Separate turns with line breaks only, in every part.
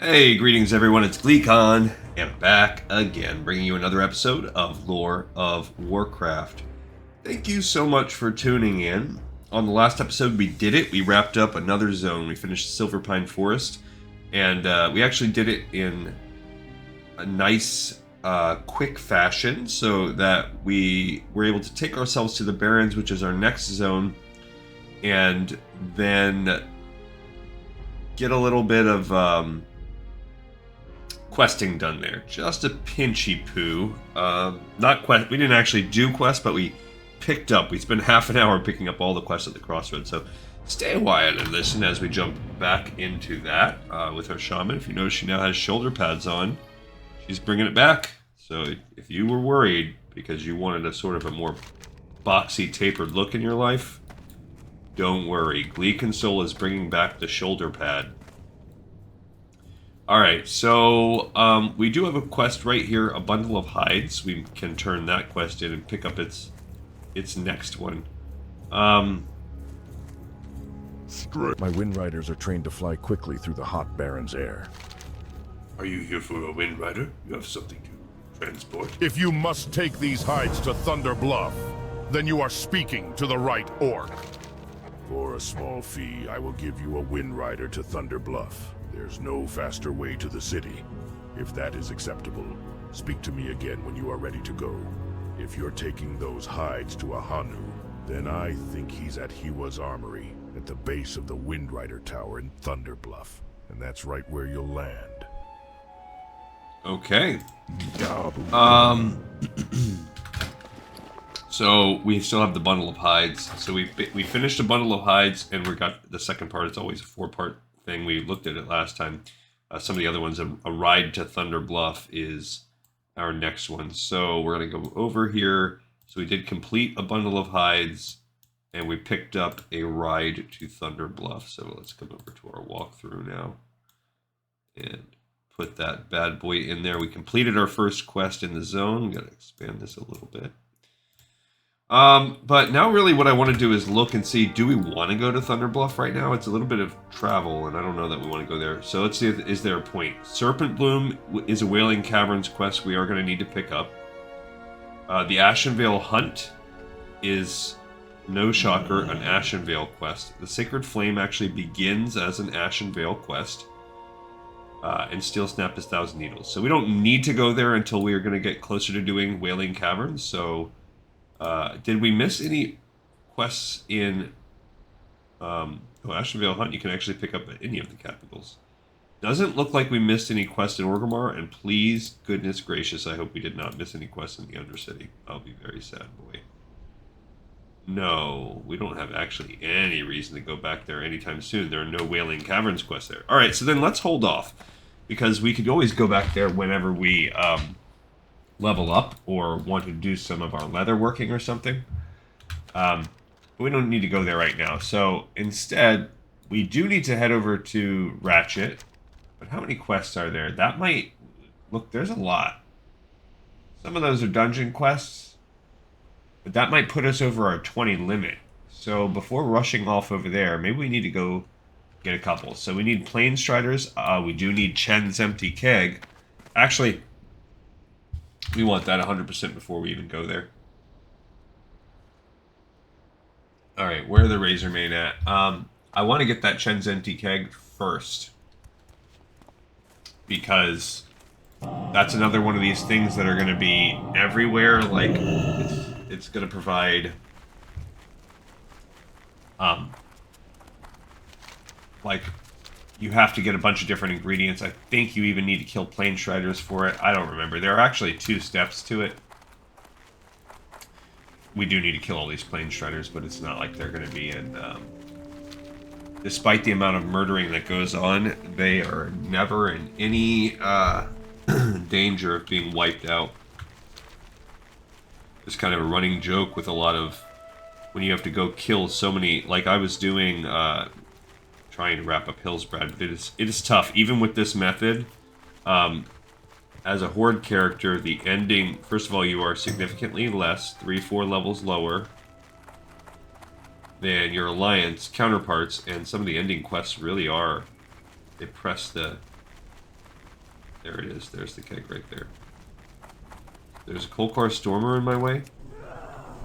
Hey, greetings everyone, it's GleeCon, and I'm back again, bringing you another episode of Lore of Warcraft. Thank you so much for tuning in. On the last episode we did it, we wrapped up another zone, we finished Silver Pine Forest, and we actually did it in a nice, quick fashion, so that we were able to take ourselves to the Barrens, which is our next zone, and then get a little bit of, questing done there. Just a pinchy poo. Not quest. We didn't actually do quests, but we picked up. We spent half an hour picking up all the quests at the crossroads. So stay a while and listen as we jump back into that with our shaman. If you notice, she now has shoulder pads on. She's bringing it back. So if you were worried because you wanted a sort of a more boxy, tapered look in your life, don't worry. Glee Console is bringing back the shoulder pad. Alright, so we do have a quest right here, a bundle of hides. We can turn that quest in and pick up its next one.
My Wind Riders are trained to fly quickly through the hot Barrens air.
Are you here for a Wind Rider? You have something to transport?
If you must take these hides to Thunder Bluff, then you are speaking to the right orc. For a small fee, I will give you a Wind Rider to Thunder Bluff. There's no faster way to the city. If that is acceptable, speak to me again when you are ready to go. If you're taking those hides to Ahanu, then I think he's at Hiwa's armory, at the base of the Wind Rider Tower in Thunder Bluff. And that's right where you'll land.
Okay. So we still have the bundle of hides. So we finished a bundle of hides, and we got the second part. It's always a 4-part thing. We looked at it last time. Some of the other ones, a ride to Thunder Bluff is our next one. So we're going to go over here. So we did complete a bundle of hides, and we picked up a ride to Thunder Bluff. So let's come over to our walkthrough now and put that bad boy in there. We completed our first quest in the zone. Got to expand this a little bit. But now really what I want to do is look and see, do we want to go to Thunder Bluff right now? It's a little bit of travel, and I don't know that we want to go there. So let's see, is there a point? Serpent Bloom is a Wailing Caverns quest we are going to need to pick up. The Ashenvale Hunt is, no shocker, an Ashenvale quest. The Sacred Flame actually begins as an Ashenvale quest. And Steel Snap is Thousand Needles. So we don't need to go there until we are going to get closer to doing Wailing Caverns, so... did we miss any quests in Ashenvale Hunt? You can actually pick up at any of the capitals. Doesn't look like we missed any quests in Orgrimmar, and please, goodness gracious, I hope we did not miss any quests in the Undercity. I'll be very sad, boy. No, we don't have actually any reason to go back there anytime soon. There are no Wailing Caverns quests there. Alright, so then let's hold off, because we could always go back there whenever we... level up or want to do some of our leather working or something. But we don't need to go there right now. So instead, we do need to head over to Ratchet. But how many quests are there? That might... Look, there's a lot. Some of those are dungeon quests. But that might put us over our 20 limit. So before rushing off over there, maybe we need to go get a couple. So we need Plain Striders. We do need Chen's Empty Keg. Actually... we want that 100% before we even go there. Alright, where are the Razormain at? I want to get that Chen's Empty Keg first. Because that's another one of these things that are going to be everywhere. Like, it's going to provide... like... you have to get a bunch of different ingredients. I think you even need to kill Plain Striders for it. I don't remember. There are actually 2 steps to it. We do need to kill all these Plain Striders, but it's not like they're going to be in... despite the amount of murdering that goes on, they are never in any danger of being wiped out. It's kind of a running joke with a lot of... when you have to go kill so many... like I was doing... trying to wrap up Hillsbrad, but it is tough. Even with this method, as a Horde character, the ending... first of all, you are significantly less, 3-4 levels lower than your Alliance counterparts, and some of the ending quests really are... they press the There it is. There's the keg right there. There's a Kolkar Stormer in my way.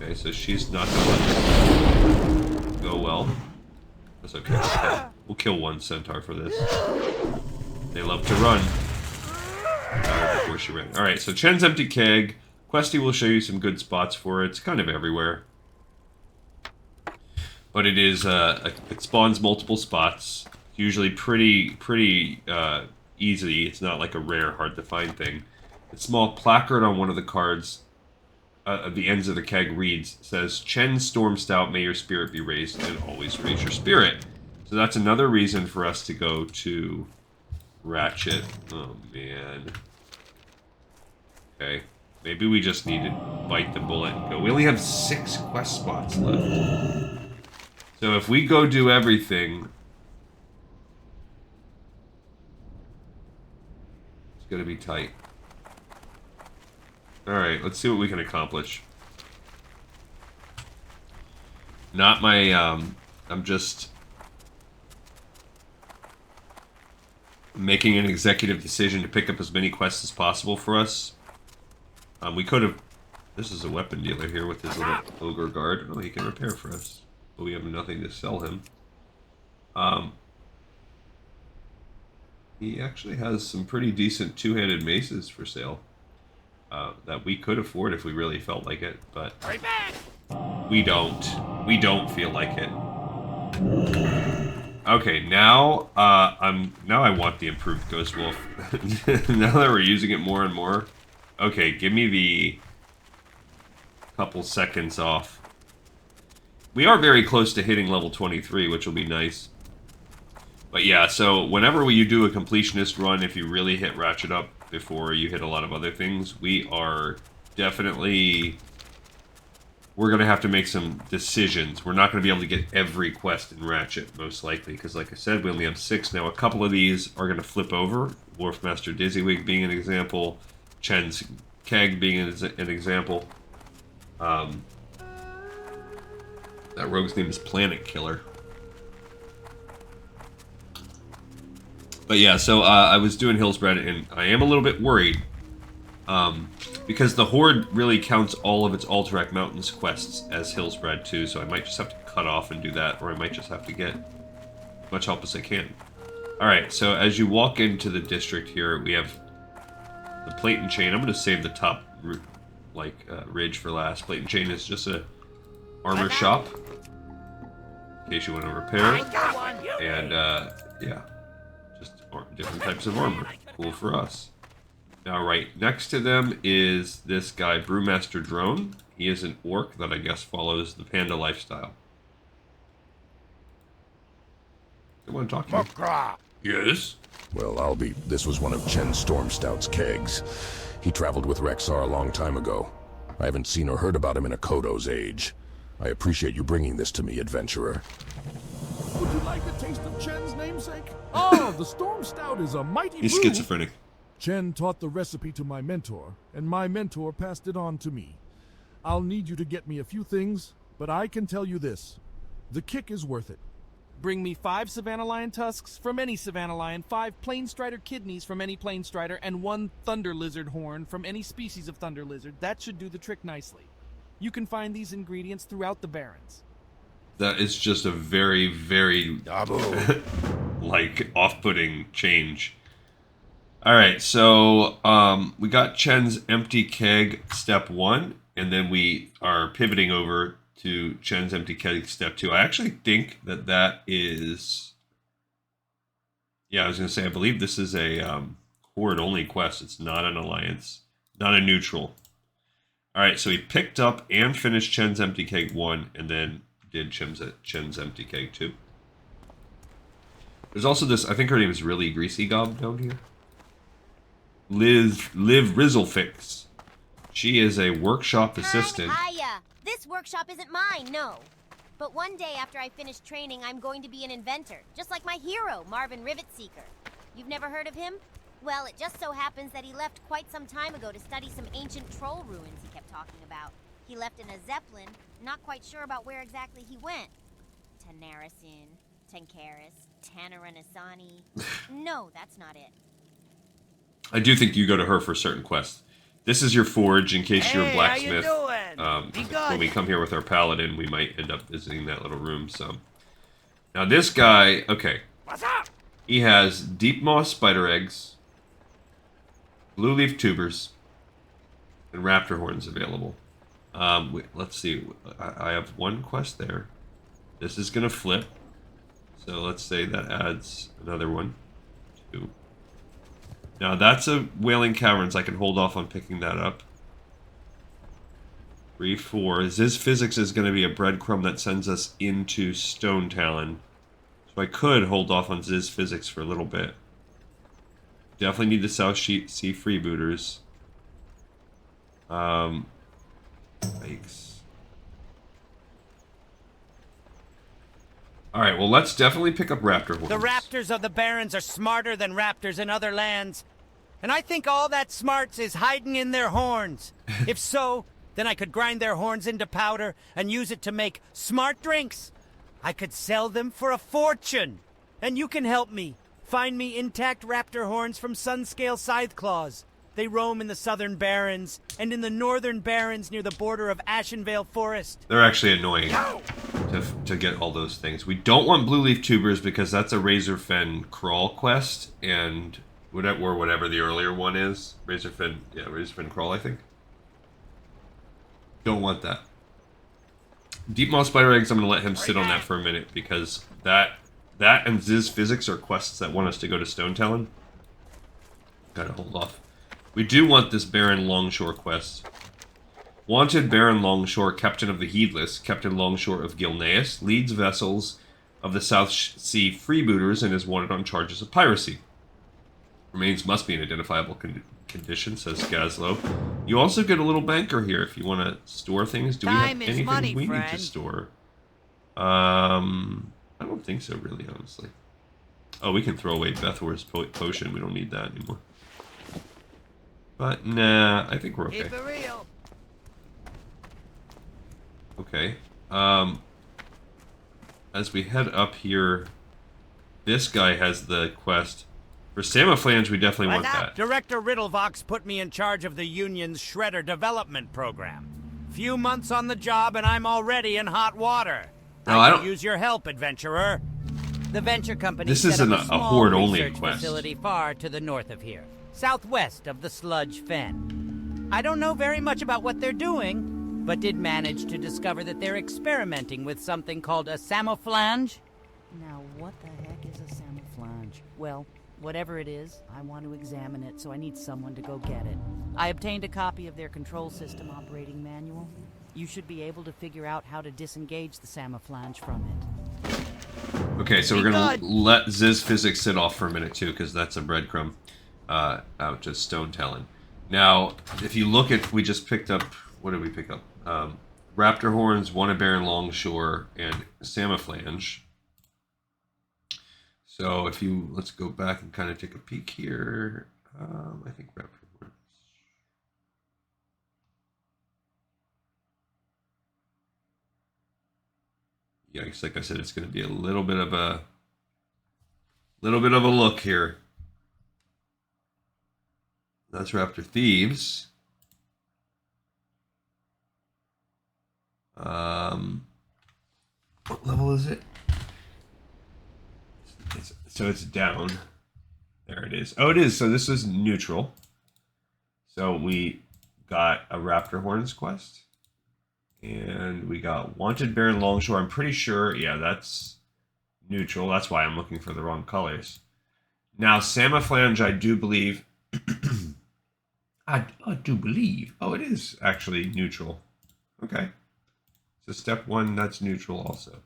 Okay, so she's not gonna let this go well. That's okay. We'll kill one centaur for this. They love to run. Before she ran. Alright, so Chen's empty keg. Questy will show you some good spots for it. It's kind of everywhere. But it is, it spawns multiple spots. Usually pretty easy. It's not like a rare, hard to find thing. A small placard on one of the cards at the ends of the keg reads, says, Chen Storm Stout, may your spirit be raised, and always raise your spirit. So that's another reason for us to go to Ratchet. Oh, man. Okay. Maybe we just need to bite the bullet and go. We only have 6 quest spots left. So if we go do everything, it's going to be tight. Alright, let's see what we can accomplish. Not my, I'm just making an executive decision to pick up as many quests as possible for us. We could have... This is a weapon dealer here with his little ogre guard. Oh, he can repair for us. But we have nothing to sell him. He actually has some pretty decent two-handed maces for sale. That we could afford if we really felt like it, but we don't. We don't feel like it. Okay, now now I want the improved Ghost Wolf. Now that we're using it more and more. Okay, give me the couple seconds off. We are very close to hitting level 23, which will be nice. But yeah, so whenever you do a completionist run, if you really hit Ratchet up before you hit a lot of other things, we are definitely... We're going to have to make some decisions. We're not going to be able to get every quest in Ratchet, most likely, because like I said, we only have 6. Now, a couple of these are going to flip over. Wharfmaster Dizzywig being an example. Chen's Keg being an example. That rogue's name is Planet Killer. But yeah, so I was doing Hillsbred, and I am a little bit worried. Because the Horde really counts all of its Alterac Mountains quests as Hillsbred too, so I might just have to cut off and do that, or I might just have to get as much help as I can. Alright, so as you walk into the district here, we have the Plate and Chain. I'm going to save the top ridge for last. Plate and Chain is just a armor shop, in case you want to repair. And, yeah. Different types of armor. Cool for us. Now, right next to them is this guy, Brewmaster Drone. He is an orc that I guess follows the panda lifestyle. I want to talk to you. Yes?
Well, this was one of Chen Stormstout's kegs. He traveled with Rexar a long time ago. I haven't seen or heard about him in a Kodo's age. I appreciate you bringing this to me, adventurer.
Would you like a taste of Chen's namesake? Oh, the Storm Stout is a mighty
He's
brew.
schizophrenic.
Chen taught the recipe to my mentor, and my mentor passed it on to me. I'll need you to get me a few things, but I can tell you this. The kick is worth it.
Bring me 5 Savannah Lion tusks from any Savannah Lion, 5 Plain Strider kidneys from any Plain Strider, and 1 Thunder Lizard horn from any species of Thunder Lizard. That should do the trick nicely. You can find these ingredients throughout the Barrens.
That is just a very, very, like, off-putting change. Alright, so, we got Chen's Empty Keg Step 1, and then we are pivoting over to Chen's Empty Keg Step 2. I actually think that is... Yeah, I was going to say, I believe this is a Horde-only quest. It's not an Alliance, not a neutral. Alright, so we picked up and finished Chen's Empty Keg 1, and then did Chen's Empty Keg 2. There's also this, I think her name is really Greasy Gob down here. Liv Rizzlefix. She is a workshop assistant.
Hiya! This workshop isn't mine, no. But one day after I finish training, I'm going to be an inventor, just like my hero, Marvin Rivetseeker. You've never heard of him? Well, it just so happens that he left quite some time ago to study some ancient troll ruins he kept talking about. He left in a Zeppelin, not quite sure about where exactly he went. Tanarasin, Tankaris, Tanaranasani. No, that's not it.
I do think you go to her for certain quests. This is your forge in case you're a blacksmith.
How you doing?
When we come here with our paladin, we might end up visiting that little room some. Now this guy, okay.
What's up?
He has deep moss spider eggs, blue leaf tubers, and raptor horns available. Let's see. I have one quest there. This is going to flip. So let's say that adds another one. 2. Now that's a Wailing Caverns. I can hold off on picking that up. 3, 4. Ziz Physics is going to be a breadcrumb that sends us into Stone Talon. So I could hold off on Ziz Physics for a little bit. Definitely need the Southsea Freebooters. Yikes. Alright, well, let's definitely pick up raptor horns.
The raptors of the Barrens are smarter than raptors in other lands. And I think all that smarts is hiding in their horns. If so, then I could grind their horns into powder and use it to make smart drinks. I could sell them for a fortune. And you can help me. Find me intact raptor horns from Sunscale Scythe Claws. They roam in the southern Barrens and in the northern Barrens near the border of Ashenvale Forest.
They're actually annoying to get all those things. We don't want blue leaf tubers because that's a Razorfen crawl quest and whatever the earlier one is. Razorfen crawl, I think. Don't want that. Deep moss spider eggs, I'm going to let him sit on that for a minute because that and Ziz Physics are quests that want us to go to Stone Talon. Gotta hold off. We do want this Baron Longshore quest. Wanted Baron Longshore, Captain of the Heedless, Captain Longshore of Gilneas, leads vessels of the Southsea Freebooters and is wanted on charges of piracy. Remains must be in identifiable condition, says Gazlo. You also get a little banker here if you want to store things. Do we have anything
money,
we
friend.
need to store? I don't think so, really, honestly. Oh, we can throw away Bethor's potion. We don't need that anymore. But, nah, I think we're okay.
Keep it real.
Okay. As we head up here, this guy has the quest. For Samoflange, we definitely want that.
Director Riddlevox put me in charge of the Union's Shredder Development Program. Few months on the job and I'm already in hot water.
No,
I could use your help, adventurer. The venture company set up a small
horde-only
research
quest.
facility far to the north of here, southwest of the Sludge Fen. I don't know very much about what they're doing, but did manage to discover that they're experimenting with something called a Samoflange. Now, what the heck is a Samoflange? Well, whatever it is, I want to examine it, so I need someone to go get it. I obtained a copy of their control system operating manual. You should be able to figure out how to disengage the Samoflange from it.
Okay, so we're going to let Ziz Physics sit off for a minute, too, because that's a breadcrumb out to Stone Talon. Now, if you look at, we just picked up, what did we pick up? Raptor Horns, one of Baron Longshore, and Samoflange. So if you, let's go back and kind of take a peek here. I think Raptor Horns. Yikes, like I said, it's going to be a little bit of a look here. That's Raptor Thieves. What level is it? So it's down. There it is. Oh, it is. So this is neutral. So we got a Raptor Horns quest. And we got Wanted Baron Longshore. I'm pretty sure, yeah, that's neutral. That's why I'm looking for the wrong colors. Now, Samoflange, I do believe... I do believe... Oh, it is actually neutral. Okay. So step 1, that's neutral also.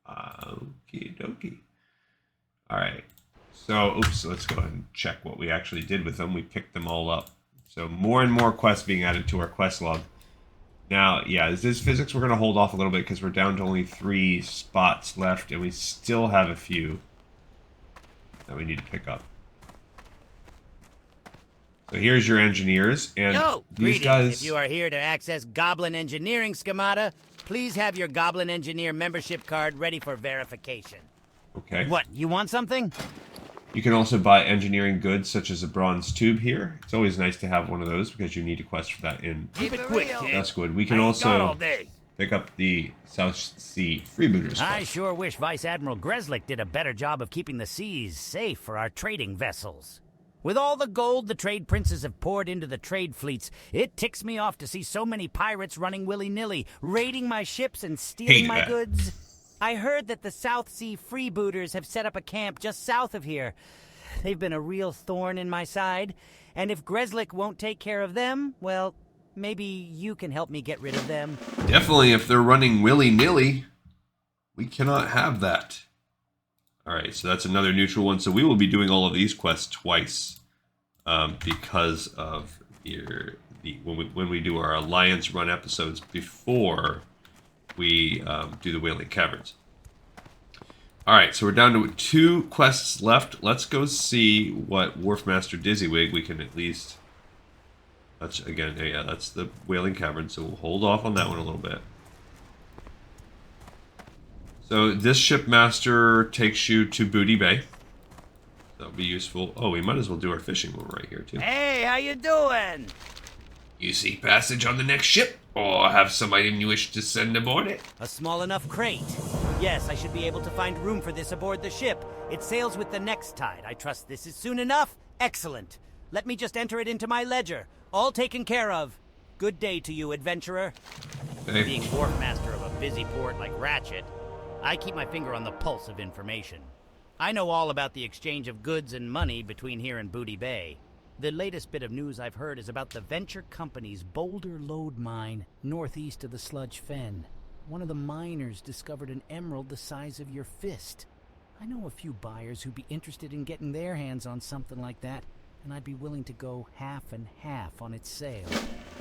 Okie dokie. Alright. So, oops, let's go ahead and check what we actually did with them. We picked them all up. So more and more quests being added to our quest log. Now, yeah, Ziz Physics, we're going to hold off a little bit because we're down to only 3 spots left, and we still have a few that we need to pick up. So here's your engineers, and these guys...
If you are here to access Goblin Engineering schemata, please have your Goblin Engineer membership card ready for verification.
Okay.
What, you want something?
You can also buy engineering goods such as a bronze tube here. It's always nice to have one of those because you need a quest for that in
Keep it quick, kid.
Duskwood. We can
I ain't got all
also
day.
pick up the Southsea Freebooters
I
quest.
sure wish Vice Admiral Greslick did a better job of keeping the seas safe for our trading vessels. With all the gold the trade princes have poured into the trade fleets, it ticks me off to see so many pirates running willy-nilly, raiding my ships and stealing
Hate
my
that.
goods. I heard that the Southsea Freebooters have set up a camp just south of here. They've been a real thorn in my side, and if Greslick won't take care of them, well, maybe you can help me get rid of them.
Definitely, if they're running willy-nilly, we cannot have that. Alright, so that's another neutral one. So we will be doing all of these quests twice because of when we do our Alliance run episodes before we do the Whaling Caverns. Alright, so we're down to 2 quests left. Let's go see what Wharfmaster Dizzywig we can at least... That's, again, yeah, that's the Whaling Cavern, so we'll hold off on that one a little bit. So this shipmaster takes you to Booty Bay. That'll be useful. Oh, we might as well do our fishing one right here, too.
Hey, how you doing?
You seek passage on the next ship, or have some item you wish to send aboard it?
A small enough crate. Yes, I should be able to find room for this aboard the ship. It sails with the next tide. I trust this is soon enough. Excellent. Let me just enter it into my ledger. All taken care of. Good day to you, adventurer.
Okay.
Being wharfmaster of a busy port like Ratchet, I keep my finger on the pulse of information. I know all about the exchange of goods and money between here and Booty Bay. The latest bit of news I've heard is about the Venture Company's Boulder Lode Mine, northeast of the Sludge Fen. One of the miners discovered an emerald the size of your fist. I know a few buyers who'd be interested in getting their hands on something like that, and I'd be willing to go half and half on its sale.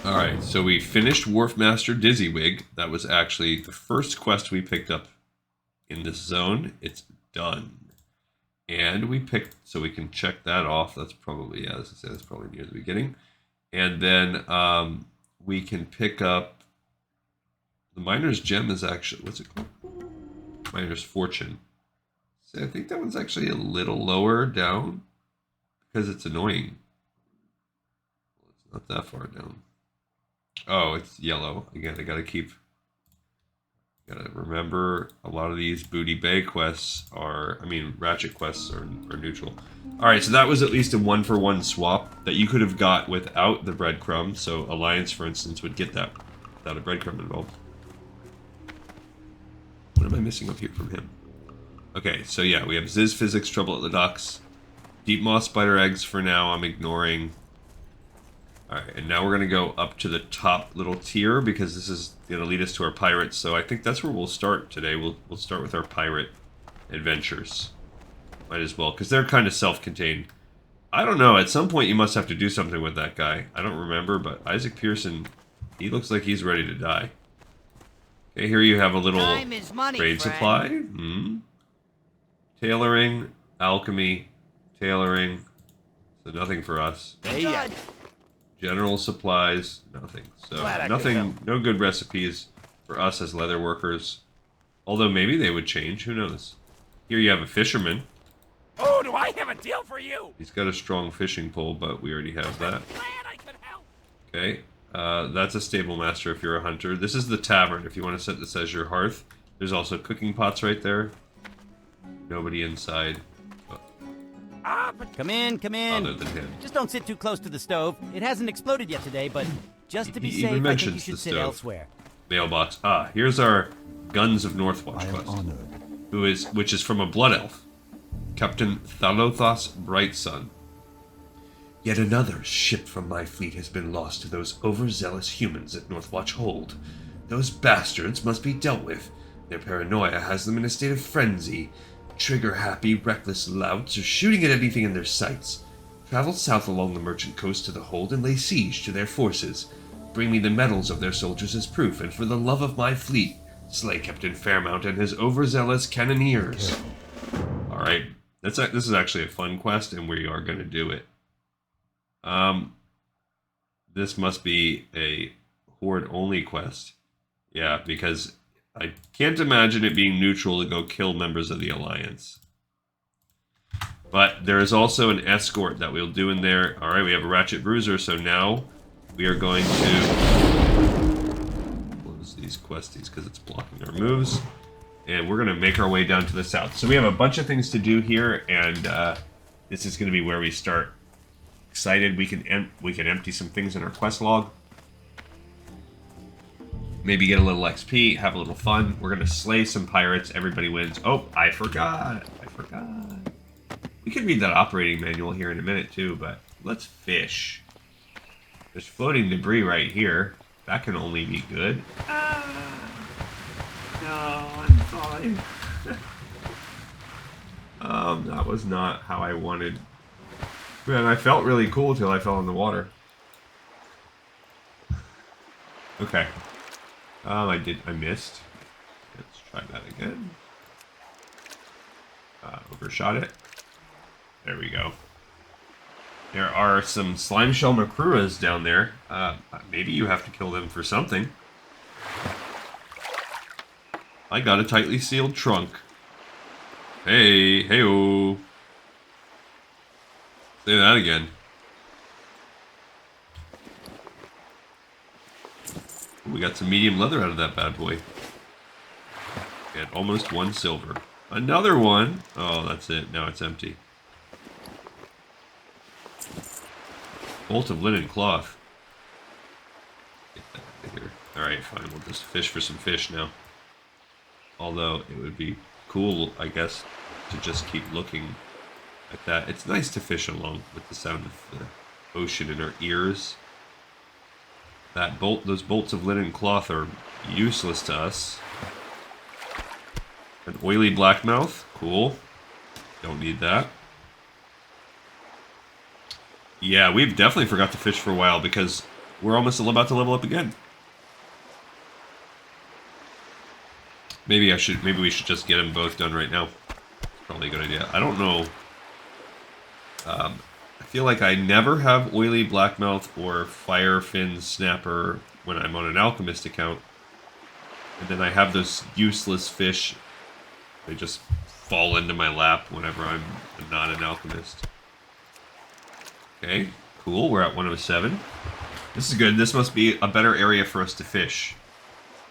Alright, so we finished Wharfmaster Dizzywig. That was actually the first quest we picked up in this zone. It's done. And we picked, so we can check that off. That's probably, yeah, as I said, that's probably near the beginning. And then we can pick up the Miner's Gem is actually, what's it called? Miner's Fortune. So I think that one's actually a little lower down because it's annoying. Well, it's not that far down. Oh, it's yellow. Again, I gotta remember a lot of these Booty Bay quests are, Ratchet quests are neutral. Alright, so that was at least a 1-for-1 swap that you could have got without the breadcrumb. So Alliance, for instance, would get that without a breadcrumb involved. What am I missing up here from him? Okay, so yeah, we have Ziz Physics, Trouble at the Docks. Deep Moss Spider Eggs for now, I'm ignoring. Alright, and now we're going to go up to the top little tier because this is going to lead us to our pirates. So I think that's where we'll start today. We'll start with our pirate adventures. Might as well, because they're kind of self-contained. I don't know, at some point you must have to do something with that guy. I don't remember, but Isaac Pearson, he looks like he's ready to die. Okay, here you have a little
Time is money,
trade
friend.
supply. Tailoring, alchemy, tailoring. So nothing for us.
Hey, yeah.
General supplies, nothing. So
Glad I could
nothing,
help.
no good recipes for us as leather workers. Although maybe they would change, who knows? Here you have a fisherman.
Oh, do I have a deal for you?
He's got a strong fishing pole, but we already have that.
Glad I could help.
Okay, that's a stable master if you're a hunter. This is the tavern if you want to set this as your hearth. There's also cooking pots right there. Nobody inside.
Come in, come in.
Other than him.
Just don't sit too close to the stove. It hasn't exploded yet today, but just to be
He
safe,
even
I think you
mentions
should
the
sit
stove.
elsewhere.
Mailbox. Ah, here's our Guns of Northwatch quest. Which is from a blood elf. Captain Thalothos Brightsun. Yet another ship from my fleet has been lost to those overzealous humans at Northwatch Hold. Those bastards must be dealt with. Their paranoia has them in a state of frenzy. Trigger-happy, reckless louts are shooting at anything in their sights. Travel south along the merchant coast to the hold and lay siege to their forces. Bring me the medals of their soldiers as proof, and for the love of my fleet, slay Captain Fairmount and his overzealous cannoneers. Alright, this is actually a fun quest, and we are going to do it. This must be a horde-only quest. Yeah, because I can't imagine it being neutral to go kill members of the Alliance. But there is also an escort that we'll do in there. All right, we have a Ratchet Bruiser, so now we are going to close these questies because it's blocking our moves. And we're going to make our way down to the south. So we have a bunch of things to do here, and this is going to be where we start. Excited, we can empty some things in our quest log. Maybe get a little XP, have a little fun. We're going to slay some pirates. Everybody wins. Oh, I forgot. We can read that operating manual here in a minute, too, but let's fish. There's floating debris right here. That can only be good. No, I'm fine. That was not how I wanted. Man, I felt really cool till I fell in the water. Okay. I missed. Let's try that again. Overshot it. There we go. There are some slime shell Makruras down there. Maybe you have to kill them for something. I got a tightly sealed trunk. Hey, hey-oh. Say that again. We got some medium leather out of that bad boy. And almost 1 silver. Another one. Oh, that's it. Now it's empty. Bolt of linen cloth. Get that out of here. Alright, fine. We'll just fish for some fish now. Although, it would be cool, I guess, to just keep looking at that. It's nice to fish along with the sound of the ocean in our ears. Those bolts of linen cloth are useless to us. An oily blackmouth. Cool. Don't need that. Yeah, we've definitely forgot to fish for a while because we're almost about to level up again. Maybe we should just get them both done right now. Probably a good idea. I don't know. I feel like I never have oily blackmouth or firefin snapper when I'm on an alchemist account. And then I have those useless fish. They just fall into my lap whenever I'm not an alchemist. Okay, cool. We're at 107. This is good. This must be a better area for us to fish.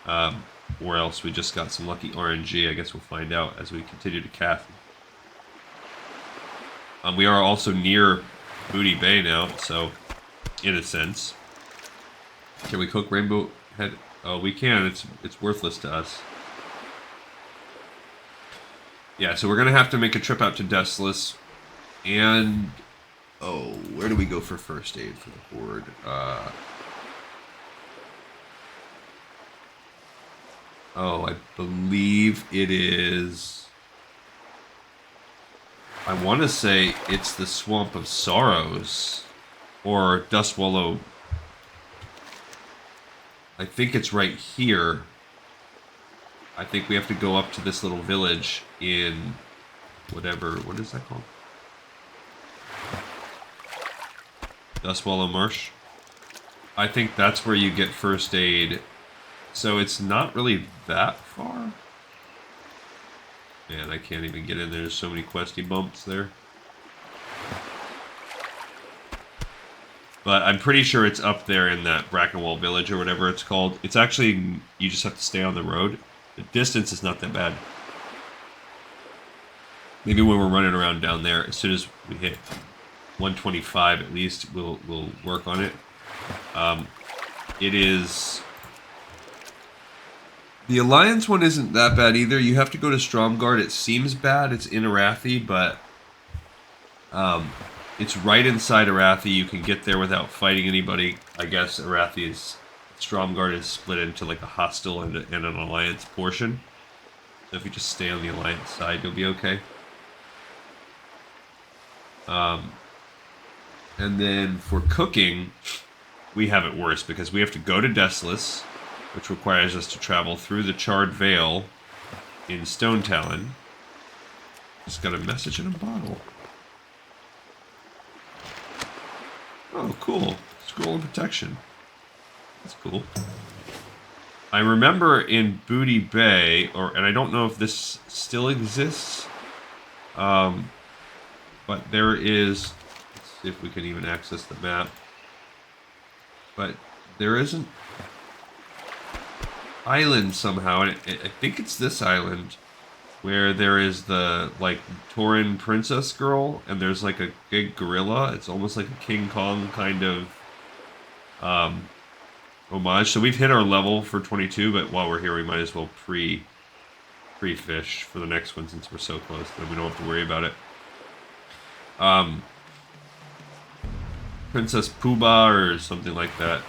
Or else we just got some lucky RNG. I guess we'll find out as we continue to cast. We are also near Booty Bay now, so in a sense. Can we cook rainbow head? Oh, we can. It's worthless to us. Yeah, so we're gonna have to make a trip out to Desolus, and oh, where do we go for first aid for the horde? Oh, I believe it is. I want to say it's the Swamp of Sorrows, or Dustwallow. I think it's right here. I think we have to go up to this little village in whatever. What is that called? Dustwallow Marsh. I think that's where you get first aid. So it's not really that far. Man, I can't even get in there. There's so many questy bumps there. But I'm pretty sure it's up there in that Brackenwall village or whatever it's called. It's actually, you just have to stay on the road. The distance is not that bad. Maybe when we're running around down there, as soon as we hit 125 at least, we'll work on it. It is... The Alliance one isn't that bad either. You have to go to Stromgarde. It seems bad. It's in Arathi, but it's right inside Arathi. You can get there without fighting anybody. I guess Arathi is... Stromgarde is split into like a hostile and an Alliance portion. So if you just stay on the Alliance side, you'll be okay. And then for cooking, we have it worse because we have to go to Desolus, which requires us to travel through the Charred Vale in Stone Talon. Just got a message in a bottle. Oh, cool. Scroll of Protection. That's cool. I remember in Booty Bay, and I don't know if this still exists. But there is... Let's see if we can even access the map. But there is an island somehow, and I think it's this island, where there is the, like, Tauren princess girl, and there's, like, a big gorilla. It's almost like a King Kong kind of homage. So we've hit our level for 22, but while we're here, we might as well pre-fish for the next one since we're so close that we don't have to worry about it. Princess Poobah or something like that.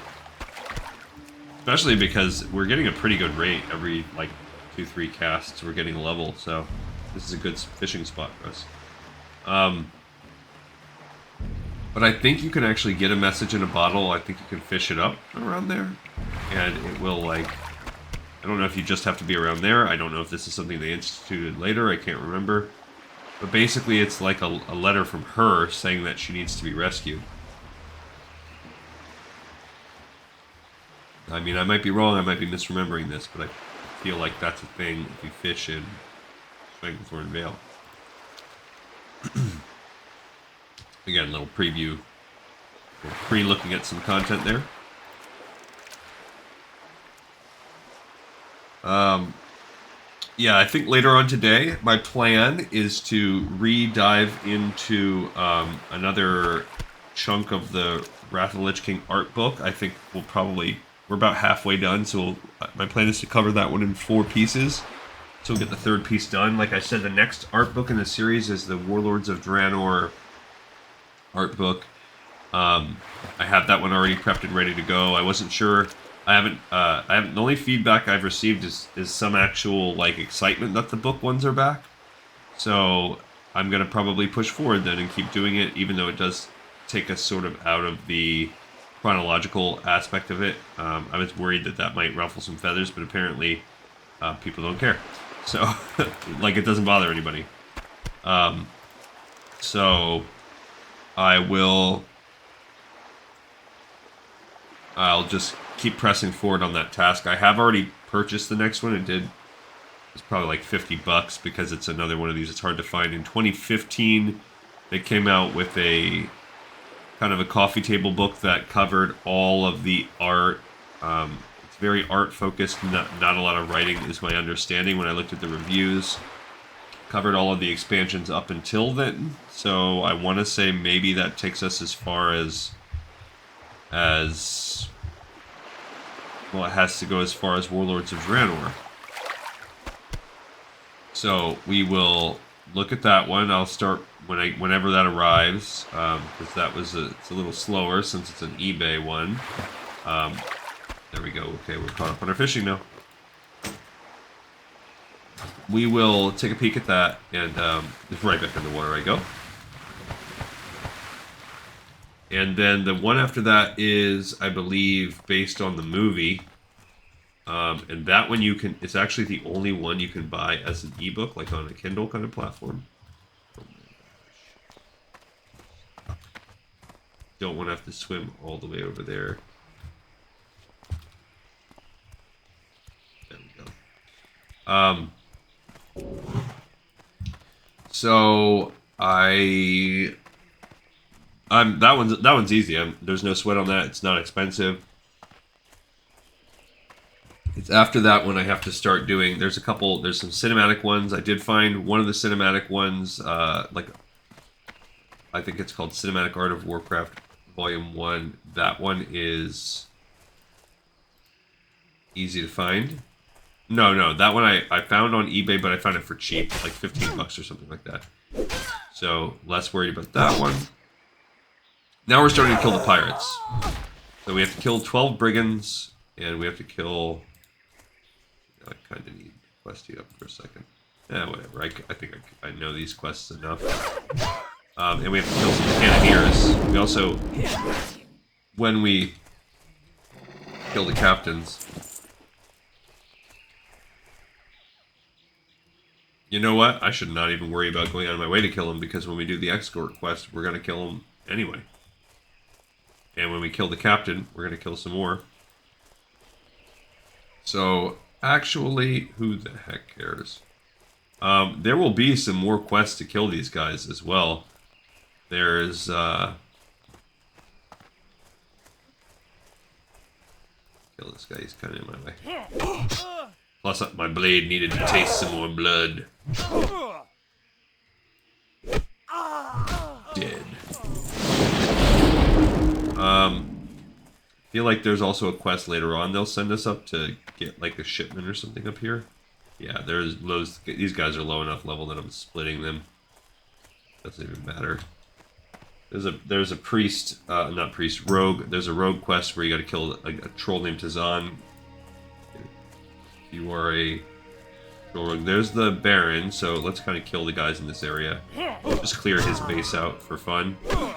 Especially because we're getting a pretty good rate every, like, 2-3 casts. We're getting a level, so this is a good fishing spot for us. But I think you can actually get a message in a bottle. I think you can fish it up around there. And it will, like... I don't know if you just have to be around there. I don't know if this is something they instituted later. I can't remember. But basically it's like a letter from her saying that she needs to be rescued. I mean, I might be wrong. I might be misremembering this, but I feel like that's a thing if you fish in Spanglethorn Vale. Again, a little preview. We're pre-looking at some content there. Yeah, I think later on today, my plan is to re-dive into another chunk of the Wrath of the Lich King art book. I think we're about halfway done, so my plan is to cover that one in 4 pieces. So we'll get the 3rd piece done. Like I said, the next art book in the series is the Warlords of Draenor art book. I have that one already prepped and ready to go. I wasn't sure. I haven't. The only feedback I've received is some actual, like, excitement that the book ones are back. So I'm gonna probably push forward then and keep doing it, even though it does take us sort of out of the chronological aspect of it. I was worried that might ruffle some feathers, but apparently people don't care. So, like, it doesn't bother anybody. So I'll just keep pressing forward on that task. I have already purchased the next one. It's probably like $50 because it's another one of these. It's hard to find. In 2015, they came out with a kind of a coffee table book that covered all of the art. It's very art focused, not a lot of writing is my understanding when I looked at the reviews. Covered all of the expansions up until then. So I want to say maybe that takes us as far as well, it has to go as far as Warlords of Draenor. So we will look at that one. I'll start whenever that arrives, because it's a little slower since it's an eBay one. There we go. Okay, we're caught up on our fishing now. We will take a peek at that, and just right back in the water I go. And then the one after that is, I believe, based on the movie. And that one it's actually the only one you can buy as an ebook, like on a Kindle kind of platform. Oh my gosh. Don't want to have to swim all the way over there. There we go. So that one's easy. There's no sweat on that. It's not expensive. It's after that when I have to start doing. There's some cinematic ones. I did find one of the cinematic ones, like I think it's called Cinematic Art of Warcraft Volume 1. That one is easy to find. No, that one I found on eBay, but I found it for cheap, like $15 or something like that. So less worried about that one. Now we're starting to kill the pirates. So we have to kill 12 brigands, and we have to kill... I kind of need to quest you up for a second. Yeah, whatever. I think I know these quests enough. And we have to kill some cannoneers. We also, when we kill the captains... You know what? I should not even worry about going out of my way to kill him, because when we do the escort quest, we're going to kill him anyway. And when we kill the captain, we're going to kill some more. So, actually, who the heck cares? There will be some more quests to kill these guys as well. There's kill this guy, he's kinda in my way. Plus my blade needed to taste some more blood. Dead. Feel like there's also a quest later on they'll send us up to get like a shipment or something up here. Yeah, there's those. These guys are low enough level that I'm splitting them. Doesn't even matter. There's a priest, not priest, rogue. There's a rogue quest where you got to kill a troll named Tazan. You are a troll rogue. There's the Baron, so let's kind of kill the guys in this area. Just clear his base out for fun. I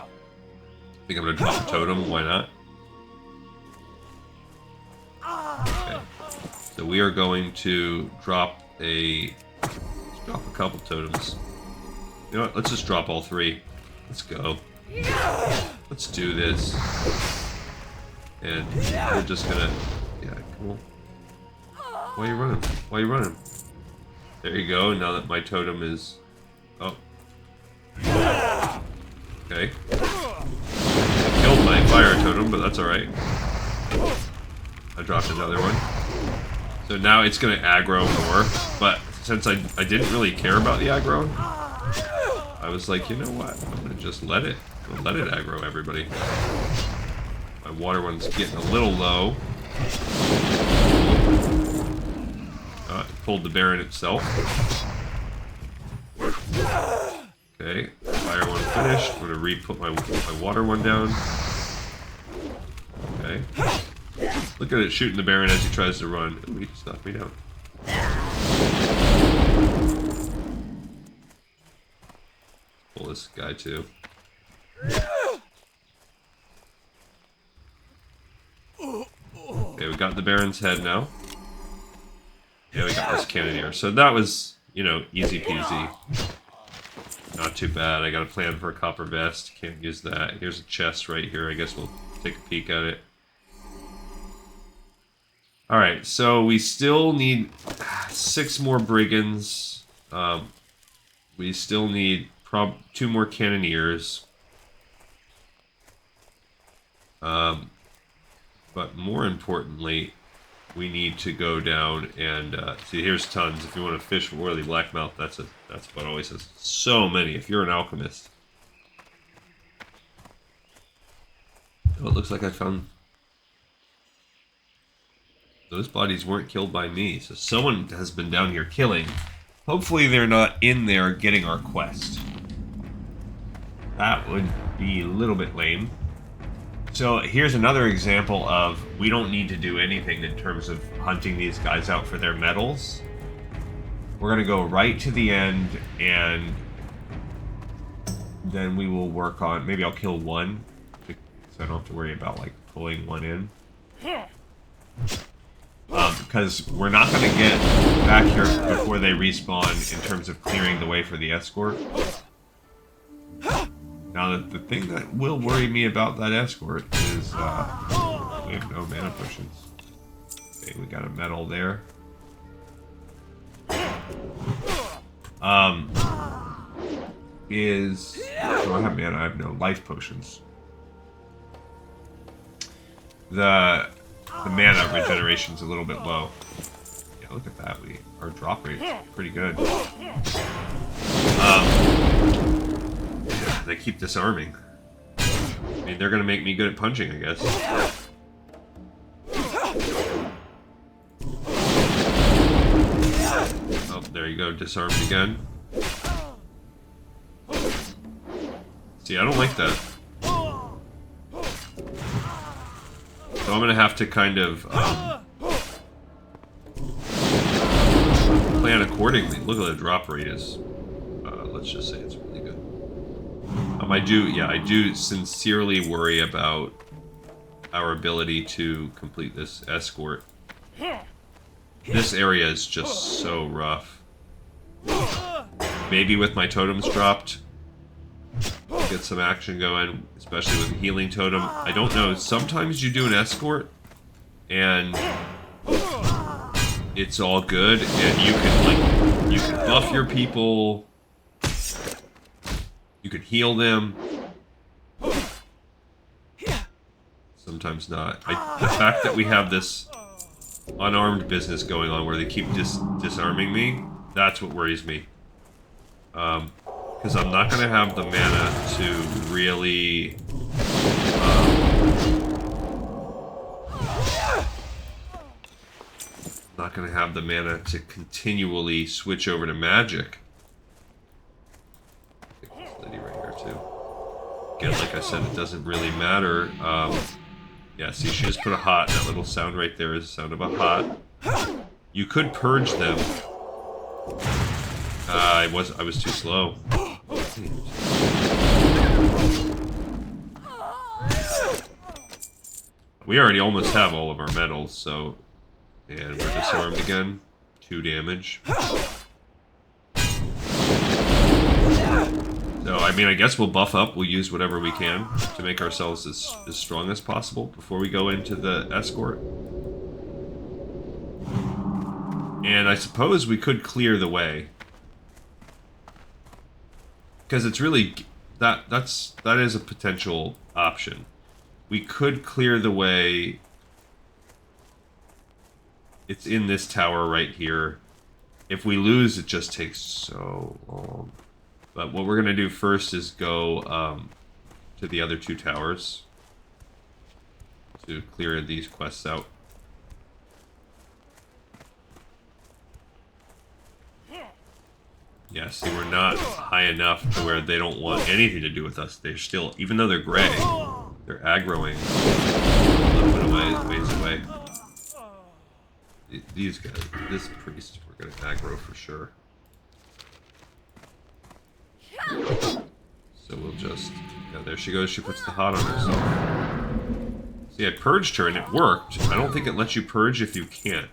think I'm gonna drop a totem. Why not? Okay. So we are going to drop a couple totems. You know what? Let's just drop all three. Let's go. Let's do this. And we're just gonna... Yeah, cool. Why are you running? Why are you running? There you go. Now that my totem is... Oh. Okay. I killed my fire totem, but that's alright. I dropped another one. So now it's gonna aggro more, but since I didn't really care about the aggro, I was like, you know what? I'm gonna just let it aggro everybody. My water one's getting a little low. It pulled the Baron itself. Okay, fire one finished. I'm gonna re-put my water one down. Okay. Look at it shooting the Baron as he tries to run. Ooh, he just knocked me down. Pull this guy too. Okay, we got the Baron's head now. Yeah, we got this cannoneer. So that was, you know, easy peasy. Not too bad. I got a plan for a copper vest. Can't use that. Here's a chest right here. I guess we'll take a peek at it. Alright, so we still need 6 more brigands. We still need 2 more cannoneers. But more importantly, we need to go down and see. Here's tons. If you want to fish for oily blackmouth, that's what always has so many. If you're an alchemist, oh, it looks like I found those bodies weren't killed by me. So someone has been down here killing. Hopefully, they're not in there getting our quest. That would be a little bit lame. So here's another example of we don't need to do anything in terms of hunting these guys out for their medals. We're going to go right to the end, and then we will work on... Maybe I'll kill one, so I don't have to worry about, like, pulling one in. Because we're not going to get back here before they respawn in terms of clearing the way for the escort. Now, the thing that will worry me about that escort is we have no mana potions. Okay, we got a medal there. Do I have mana? I have no life potions. The mana regeneration's a little bit low. Yeah, look at that. Our drop rate's pretty good. They keep disarming. I mean, they're gonna make me good at punching, I guess. Oh, there you go, disarmed again. See, I don't like that. So I'm gonna have to kind of plan accordingly. Look at the drop rate is. Let's just say it's really good. I do sincerely worry about our ability to complete this escort. This area is just so rough. Maybe with my totems dropped, get some action going, especially with the healing totem. I don't know. Sometimes you do an escort, and it's all good, and you can buff your people. You can heal them, sometimes not. The fact that we have this unarmed business going on where they keep disarming me, that's what worries me. Because I'm not going to have the mana to really... not going to have the mana to continually switch over to magic. I think there's a lady right here too. Again, like I said, it doesn't really matter. Yeah, see, she just put a hot. That little sound right there is the sound of a hot. You could purge them. I was too slow. We already almost have all of our medals, so... And we're disarmed again. 2 damage. So, I mean, I guess we'll buff up. We'll use whatever we can to make ourselves as strong as possible before we go into the escort. And I suppose we could clear the way. Because it's really... That is a potential option. We could clear the way... It's in this tower right here. If we lose, it just takes so long. But what we're going to do first is go to the other 2 towers to clear these quests out. Yeah, see, we're not high enough to where they don't want anything to do with us. They're still, even though they're gray, they're aggroing a little bit of ways away. These guys, this priest, we're gonna aggro for sure. So we'll just, yeah, there she goes. She puts the hot on herself. See, I purged her and it worked. I don't think it lets you purge if you can't.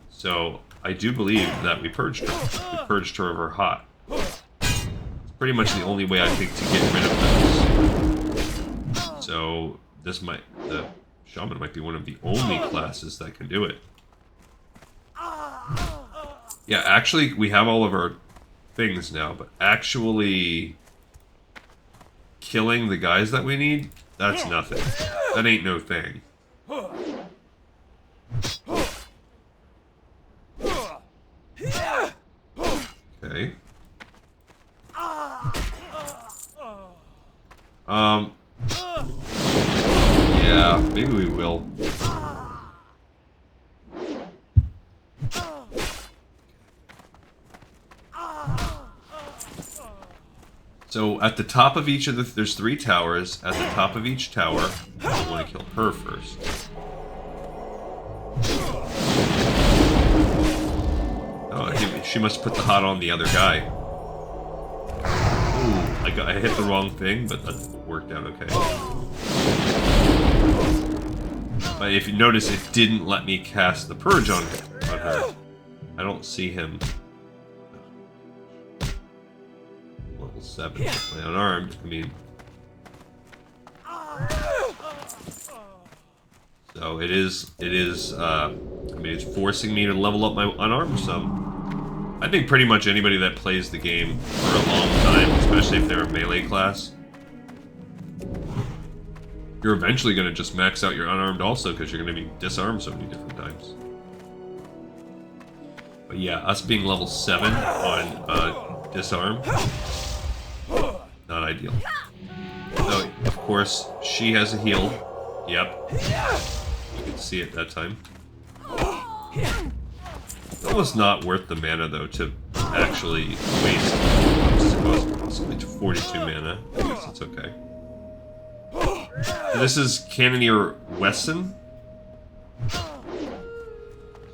So I do believe that we purged her. We purged her of her hot. It's pretty much the only way I think to get rid of those. So this the shaman might be one of the only classes that can do it. Yeah, actually, we have all of our things now, but actually killing the guys that we need, that's nothing. That ain't no thing. Okay. Yeah, maybe we will. So at the top of each of the... There's 3 towers. At the top of each tower, I want to kill her first. Oh, she must put the hot on the other guy. Ooh, I hit the wrong thing, but that worked out okay. But if you notice, it didn't let me cast the purge on her. I don't see him. 7, my unarmed, I mean... So it is, I mean, it's forcing me to level up my unarmed some. I think pretty much anybody that plays the game for a long time, especially if they're a melee class, you're eventually going to just max out your unarmed also, because you're going to be disarmed so many different times. But yeah, us being level 7 on disarm, not ideal. So, of course, she has a heal. Yep. You can see it that time. It's almost not worth the mana, though, to actually waste, I suppose, possibly 42 mana. I guess it's okay. So this is Cannoneer Wesson. So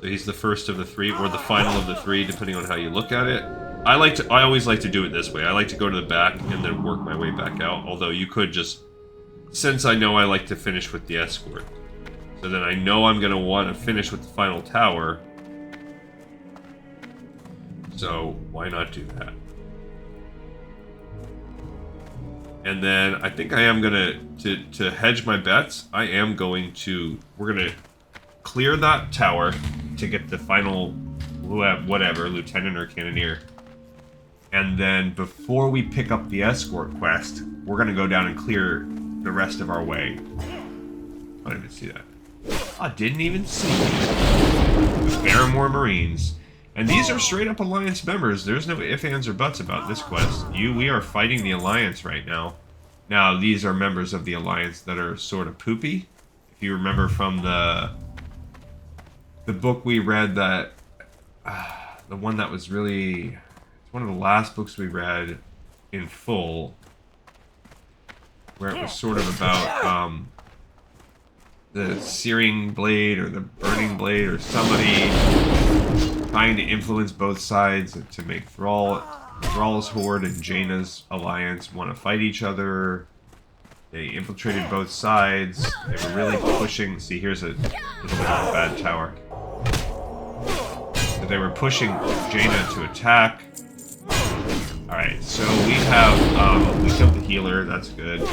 he's the first of the 3, or the final of the 3, depending on how you look at it. I always like to do it this way. I like to go to the back and then work my way back out. Although you could just, since I know I like to finish with the escort, so then I know I'm gonna want to finish with the final tower. So why not do that? And then I think I am gonna to hedge my bets. I am going to we're gonna clear that tower to get the final whatever lieutenant or cannoneer. And then before we pick up the escort quest, we're going to go down and clear the rest of our way. I didn't see that. I didn't even see you. The Barrymore Marines. And these are straight up Alliance members. There's no ifs, ands, or buts about this quest. We are fighting the Alliance right now. Now, these are members of the Alliance that are sort of poopy. If you remember from the book we read that... the one that was really... It's one of the last books we read in full. Where it was sort of about the Searing Blade or the Burning Blade or somebody trying to influence both sides to make Thrall's Horde and Jaina's Alliance want to fight each other. They infiltrated both sides. They were really pushing... See, here's a little bit of a bad tower. So they were pushing Jaina to attack. Alright, so we have... we killed the healer. That's good.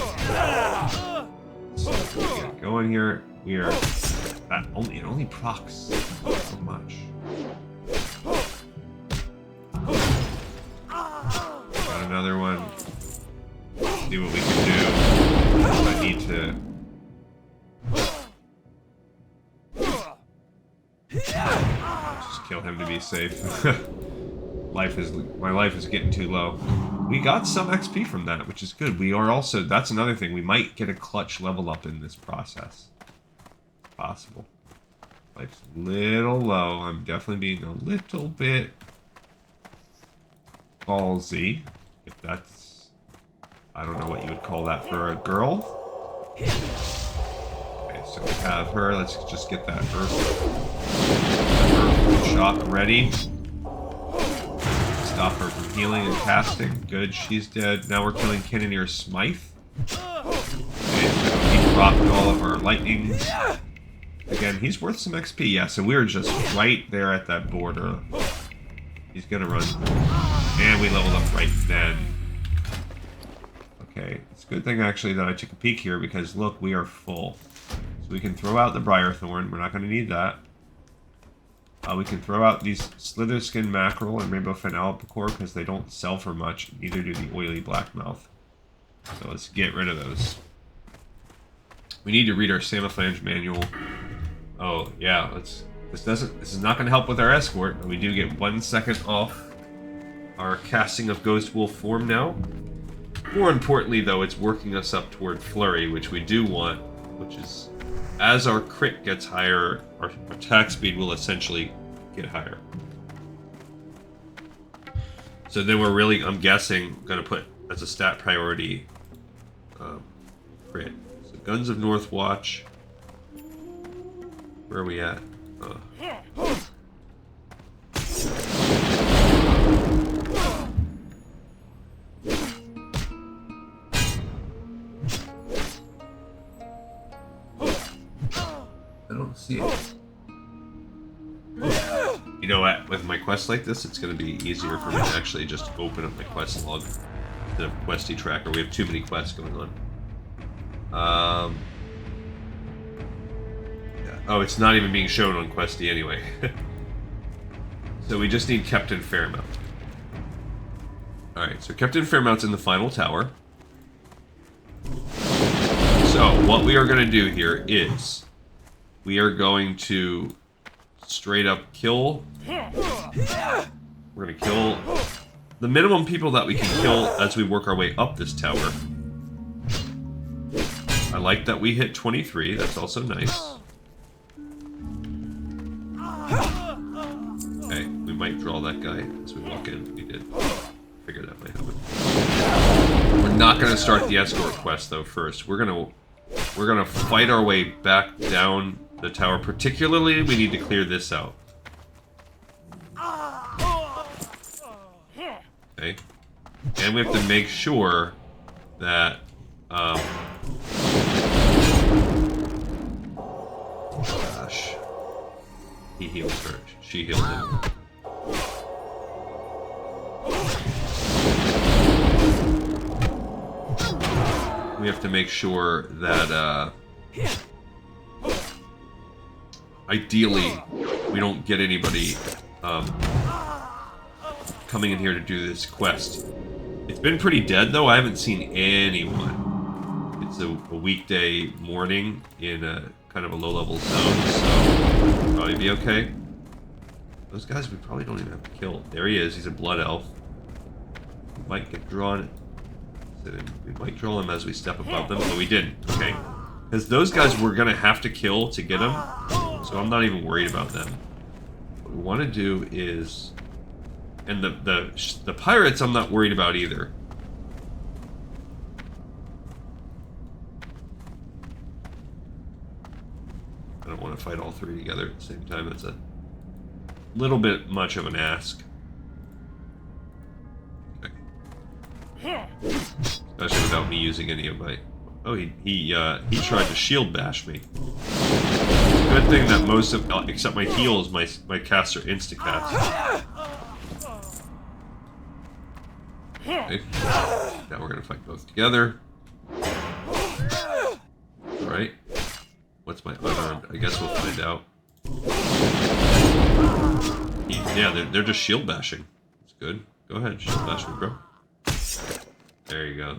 So we get going here. We are... It only procs so much. Got another one. See what we can do. I need to... Just kill him to be safe. My life is getting too low. We got some XP from that, which is good. We are also... That's another thing. We might get a clutch level up in this process. Possible. Life's a little low. I'm definitely being a little bit ballsy. If that's... I don't know what you would call that for a girl. Okay, so we have her. Let's just get that earth shock ready. Stop her from healing and casting. Good, she's dead. Now we're killing Cannoneer Smythe. Okay, so he dropped all of our lightnings. Again, he's worth some XP. Yeah, so we were just right there at that border. He's gonna run. And we leveled up right then. Okay, it's a good thing actually that I took a peek here because look, we are full. So we can throw out the Briarthorn. We're not gonna need that. We can throw out these Slitherskin Mackerel and Rainbow Fin Albacore because they don't sell for much. Neither do the Oily Blackmouth. So let's get rid of those. We need to read our Samophalange manual. Oh yeah, this is not going to help with our escort, but we do get 1 second off our casting of Ghost Wolf form now. More importantly, though, it's working us up toward Flurry, which we do want, which is as our crit gets higher, our attack speed will essentially get higher. So then we're really, I'm guessing, going to put as a stat priority crit. So Guns of Northwatch. Where are we at? I don't see it. You know what? With my quests like this, it's going to be easier for me to actually just open up my quest log instead of Questy Tracker. We have too many quests going on. Yeah. Oh, it's not even being shown on Questy anyway. So we just need Captain Fairmount. Alright, so Captain Fairmount's in the final tower. So, what we are going to do here is we are going to straight up kill. We're going to kill the minimum people that we can kill as we work our way up this tower. I like that we hit 23. That's also nice. Okay, we might draw that guy as we walk in. We did. Figure that might happen. We're not going to start the escort quest though. First, we're gonna fight our way back down the tower. Particularly, we need to clear this out. Okay, and we have to make sure that gosh, he heals her. She healed him. We have to make sure that, ideally, we don't get anybody, coming in here to do this quest. It's been pretty dead, though. I haven't seen anyone. It's a weekday morning in kind of a low-level zone, so probably be okay. Those guys we probably don't even have to kill. There he is. He's a blood elf. We might get drawn. We might draw him as we step above them, but we didn't. Okay, because those guys we're gonna have to kill to get them, so I'm not even worried about them. What we want to do is, and the pirates I'm not worried about either. I don't want to fight all three together at the same time. It's a little bit much of an ask. Okay. Especially without me using any of my... Oh, he tried to shield bash me. Good thing that most of, except my heals, my casts are insta-casts. Okay. Now we're gonna fight both together. Alright. What's my unarmed? I guess we'll find out. Yeah, they're just shield bashing. That's good. Go ahead, shield bash me, bro. There you go.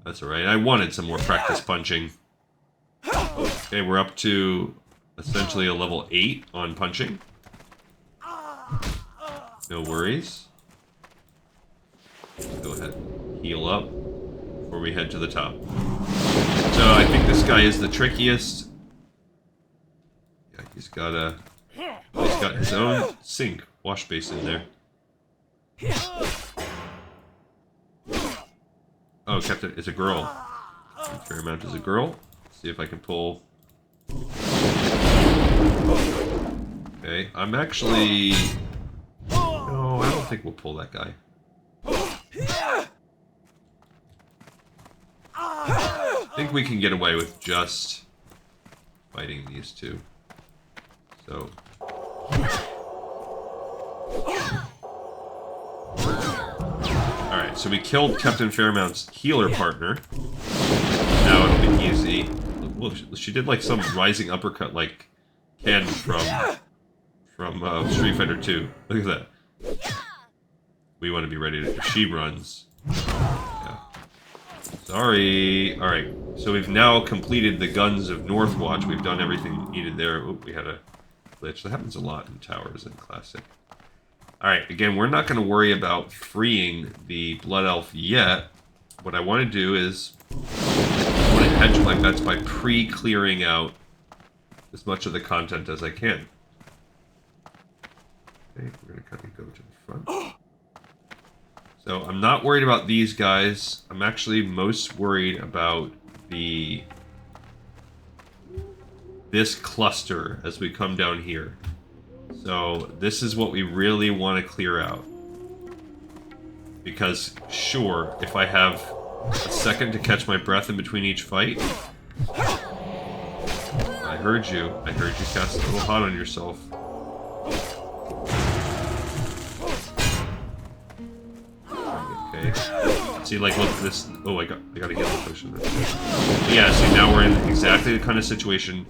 That's alright. I wanted some more practice punching. Okay, we're up to essentially a level 8 on punching. No worries. Go ahead. Heal up before we head to the top. So I think this guy is the trickiest. Yeah, he's got his own sink, wash basin there. Oh, Captain, it's a girl. Fairmount is a girl. Let's see if I can pull. Okay, I'm actually... No, I don't think we'll pull that guy. I think we can get away with just fighting these two. So... Alright, so we killed Captain Fairmount's healer partner. Now it'll be easy. Well, she did like some rising uppercut like Ken from Street Fighter 2. Look at that. We want to be ready to... She runs. Yeah. Sorry. Alright, so we've now completed the Guns of Northwatch. We've done everything needed there. Oop, we had a glitch. That happens a lot in towers in Classic. Alright, again, we're not going to worry about freeing the Blood Elf yet. What I want to do is... I want to hedge my bets by pre-clearing out as much of the content as I can. Okay, we're going to kind of go to the front. So, I'm not worried about these guys. I'm actually most worried about this cluster as we come down here. So, this is what we really want to clear out. Because, sure, if I have a second to catch my breath in between each fight... I heard you. I heard you cast a little hot on yourself. Okay. See, like, look at this. Oh, I got a healing potion. Yeah, see, now we're in exactly the kind of situation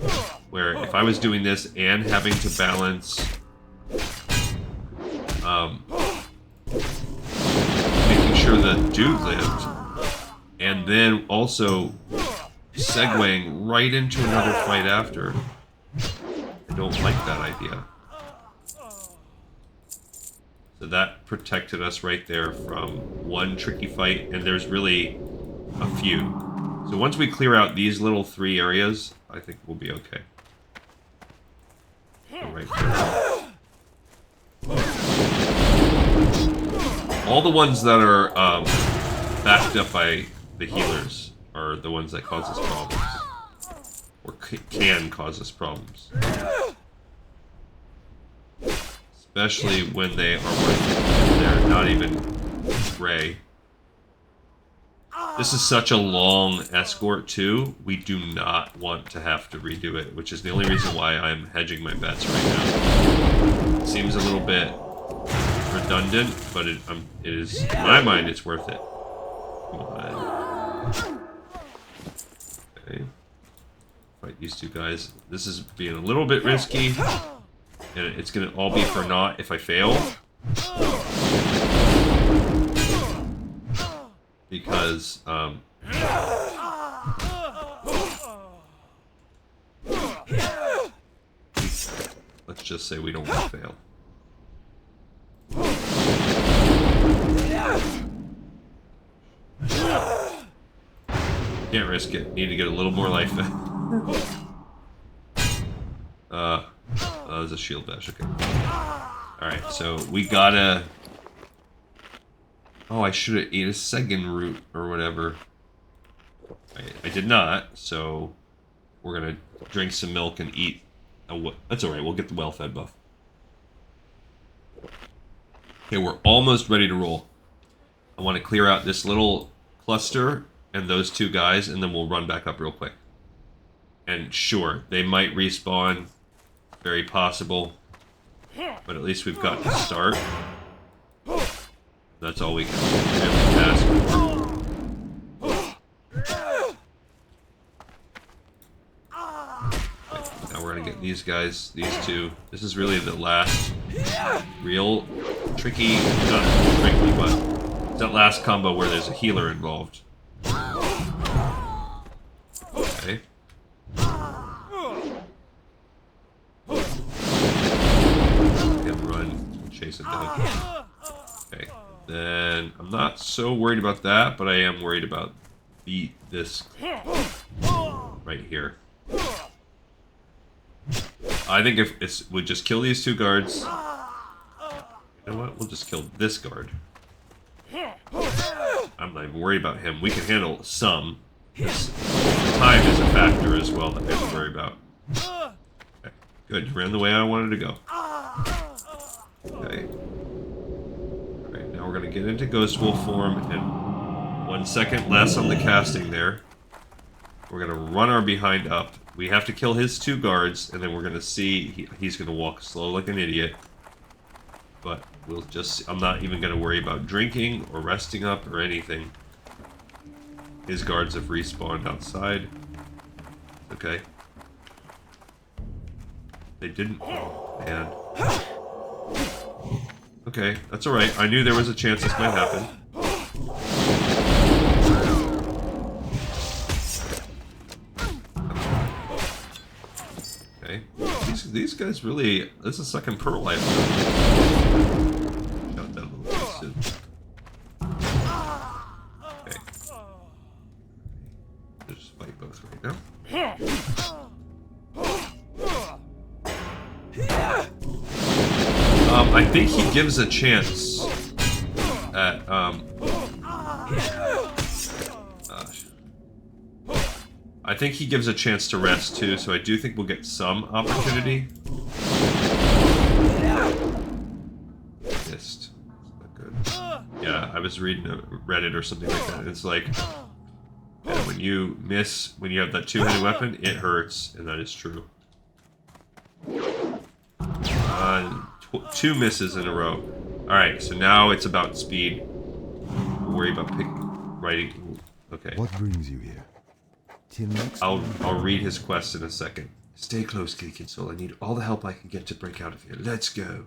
where if I was doing this and having to balance... making sure that dude lived, and then also segueing right into another fight after. I don't like that idea. So that protected us right there from one tricky fight, and there's really a few. So once we clear out these little 3 areas, I think we'll be okay. Go right there. All the ones that are backed up by the healers are the ones that cause us problems. Or can cause us problems. Especially when they are working. They're not even gray. This is such a long escort too. We do not want to have to redo it, which is the only reason why I'm hedging my bets right now. It seems a little bit redundant, but it is, in my mind, it's worth it. Come on. Okay. Fight these two guys. This is being a little bit risky, and it's gonna all be for naught if I fail. Because, just say we don't want to fail. Can't risk it. Need to get a little more life. There's a shield bash. Okay. Alright, so we gotta... Oh, I should have ate a second root or whatever. I did not, so we're gonna drink some milk and eat. That's alright, we'll get the well-fed buff. Okay, we're almost ready to roll. I want to clear out this little cluster and those two guys, and then we'll run back up real quick. And sure, they might respawn. Very possible. But at least we've got to start. That's all we can really ask for. Now we're gonna get these guys, these two. This is really the last real tricky, not tricky, but it's that last combo where there's a healer involved. Okay. And run, chase him down. Okay. Then I'm not so worried about that, but I am worried about this right here. I think if we just kill these two guards. You know what? We'll just kill this guard. I'm not even worried about him. We can handle some. Time is a factor as well that we have to worry about. Okay. Good. You ran the way I wanted to go. Okay. Alright, now we're going to get into Ghost Wolf form, and 1 second less on the casting there. We're going to run our behind up. We have to kill his two guards, and then we're going to see he's going to walk slow like an idiot. But we'll just... I'm not even going to worry about drinking or resting up or anything. His guards have respawned outside. Okay. They didn't... Oh, man. Okay, that's alright. I knew there was a chance this might happen. Okay. These guys really... This is second pearl life. Shot that a little too soon. Okay. Just fight both right now. I think he gives a chance at, I think he gives a chance to rest too, so I do think we'll get some opportunity. Missed. Not good. Yeah, I was reading Reddit or something like that. It's like, when you miss, when you have that two-handed weapon, it hurts, and that is true. Two misses in a row. Alright, so now it's about speed. Worry about writing. Okay.
What brings you here? Till next
I'll read his quest in a second. Stay close, Geekin Soul. I need all the help I can get to break out of here. Let's go.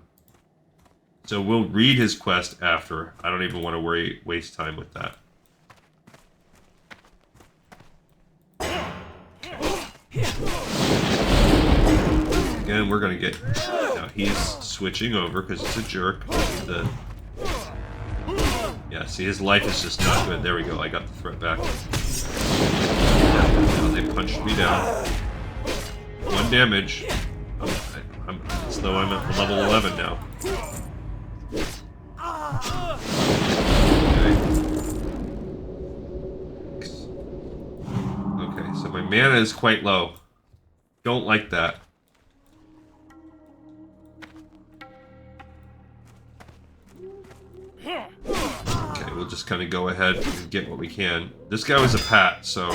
So we'll read his quest after. I don't even want to waste time with that. Again, we're gonna get... Now he's switching over because he's a jerk. Yeah, see, his life is just not good. There we go, I got the threat back. Now they punched me down. 1 damage. It's though I'm at level 11 now. Okay, so my mana is quite low. Don't like that. Okay, we'll just kind of go ahead and get what we can. This guy was a pat, so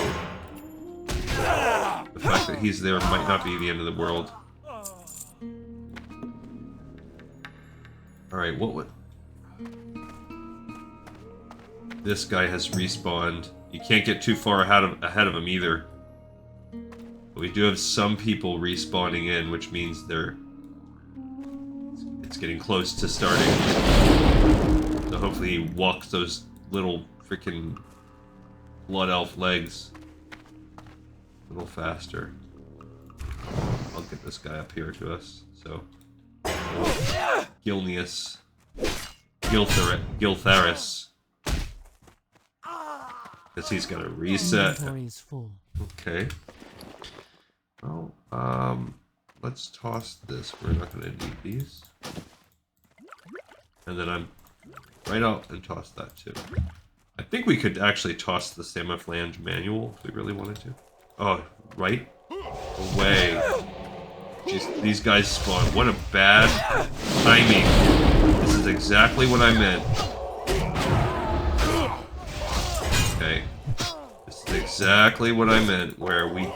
the fact that he's there might not be the end of the world. Alright, what would... This guy has respawned. You can't get too far ahead of him either. But we do have some people respawning in, which means it's getting close to starting. So hopefully he walks those little freaking blood elf legs a little faster. I'll get this guy up here to us. So Gilneas. Giltharis. Because he's got to reset.
Inventory is full.
Okay. Well, let's toss this. We're not going to need these. And then I'm right out and toss that too. I think we could actually toss the Samoflange manual if we really wanted to. Oh, right away. Jeez, these guys spawn. What a bad timing. This is exactly what I meant. Okay. This is exactly what I meant, where we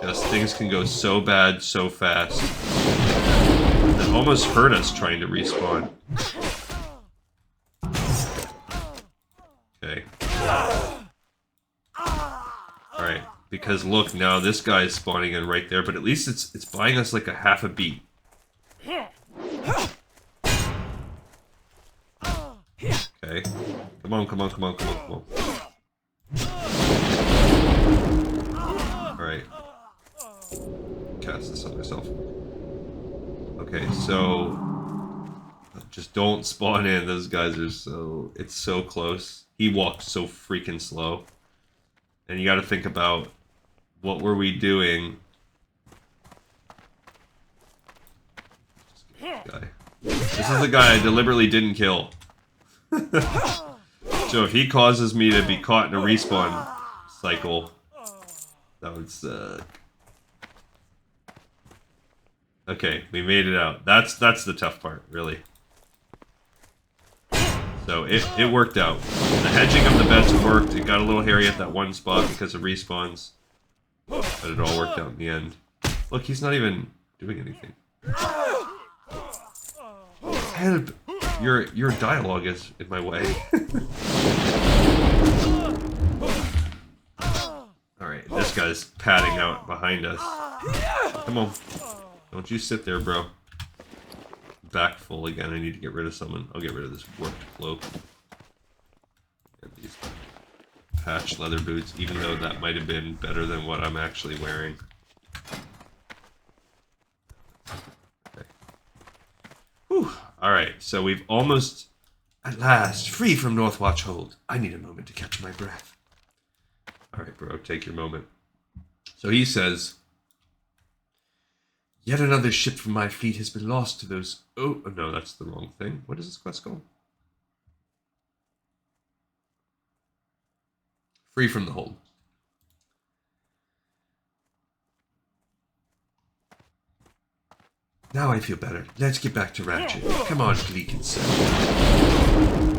just things can go so bad so fast. It almost hurt us trying to respawn. Okay. Alright, because look, now this guy is spawning in right there, but at least it's buying us like a half a beat. Okay. Come on, come on, come on, come on, come on. Alright. Cast this on myself. Okay, so just don't spawn in. Those guys are so... It's so close. He walks so freaking slow. And you gotta think about what were we doing? Guy. This is the guy I deliberately didn't kill. So if he causes me to be caught in a respawn cycle, that would suck. Okay, we made it out. That's the tough part, really. So it worked out. The hedging of the bets worked. It got a little hairy at that one spot because of respawns. But it all worked out in the end. Look, he's not even doing anything. Help! Your dialogue is in my way. Alright, this guy's padding out behind us. Come on. Don't you sit there, bro. Back full again. I need to get rid of someone. I'll get rid of this warped cloak. Get these patch leather boots, even though that might have been better than what I'm actually wearing. Okay. Whew. Alright, so we've almost, at last, free from Northwatch hold. I need a moment to catch my breath. Alright, bro, take your moment. So he says, yet another ship from my fleet has been lost to those... Oh, no, that's the wrong thing. What is this quest called? Free from the hold. Now I feel better. Let's get back to Ratchet. Come on, Gleek and Sir.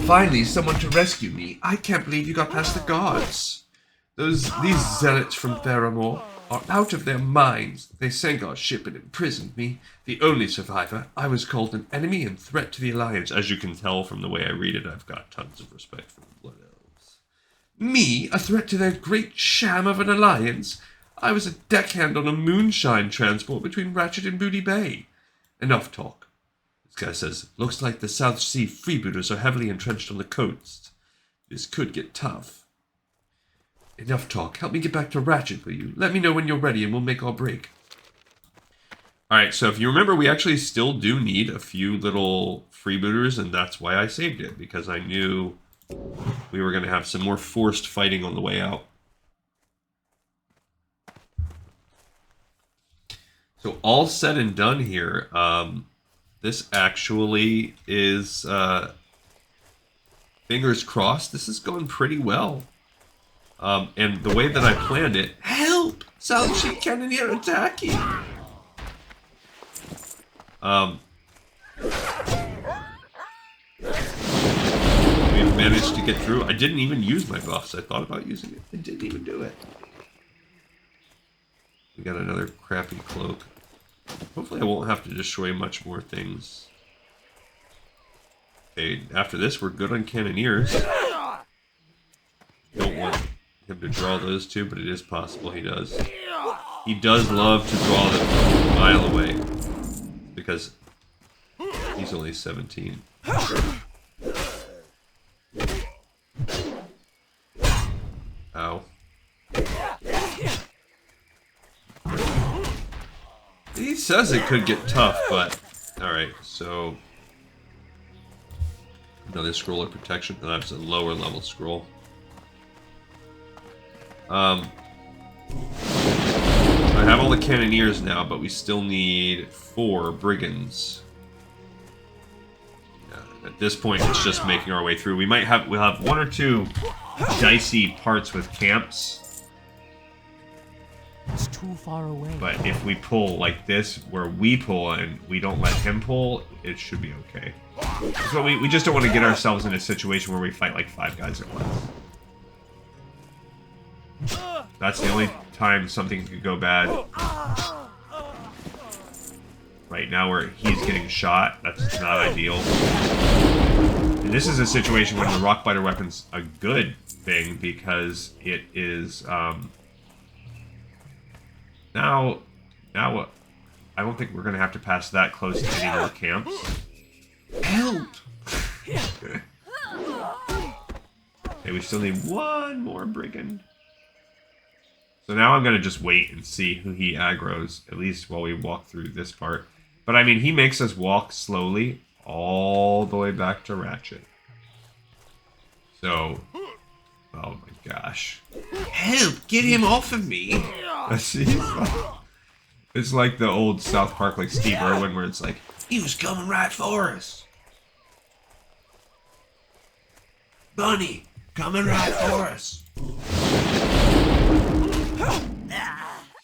Finally, someone to rescue me. I can't believe you got past the guards. These zealots from Theramore are out of their minds. They sank our ship and imprisoned me, the only survivor. I was called an enemy and threat to the Alliance. As you can tell from the way I read it, I've got tons of respect for the Blood Elves. Me, a threat to their great sham of an alliance? I was a deckhand on a moonshine transport between Ratchet and Booty Bay. Enough talk. This guy says, looks like the Southsea Freebooters are heavily entrenched on the coast. This could get tough. Enough talk. Help me get back to Ratchet, will you? Let me know when you're ready and we'll make our break. Alright, so if you remember, we actually still do need a few little freebooters, and that's why I saved it, because I knew we were going to have some more forced fighting on the way out. So all said and done here, this actually is, fingers crossed, this is going pretty well. And the way that I planned it, help! Southsea Cannoneer attacking! We've managed to get through. I didn't even use my buffs. I thought about using it. I didn't even do it. We got another crappy cloak. Hopefully I won't have to destroy much more things. Okay, after this we're good on Cannoneers. Don't want him to draw those two, but it is possible he does. He does love to draw them from a mile away. Because he's only 17. Ow. He says it could get tough, but Alright, so another scroll of protection. That's a lower level scroll. I have all the cannoneers now, but we still need 4 brigands. At this point, it's just making our way through. We'll have 1 or 2 dicey parts with camps.
It's too far away.
But if we pull like this, where we pull and we don't let him pull, it should be okay. So we just don't want to get ourselves in a situation where we fight like 5 guys at once. That's the only time something could go bad. Right now where he's getting shot, that's not ideal. And this is a situation when the Rockbiter weapon's a good thing because it is, now, I don't think we're going to have to pass that close to any more camps. Help! Okay, we still need 1 more brigand. So now I'm going to just wait and see who he aggroes, at least while we walk through this part. But I mean, he makes us walk slowly all the way back to Ratchet. So, oh my gosh. Help! Get him off of me! It's like the old South Park, like Steve Irwin, where it's like, he was coming right for us. Bunny, coming right for us.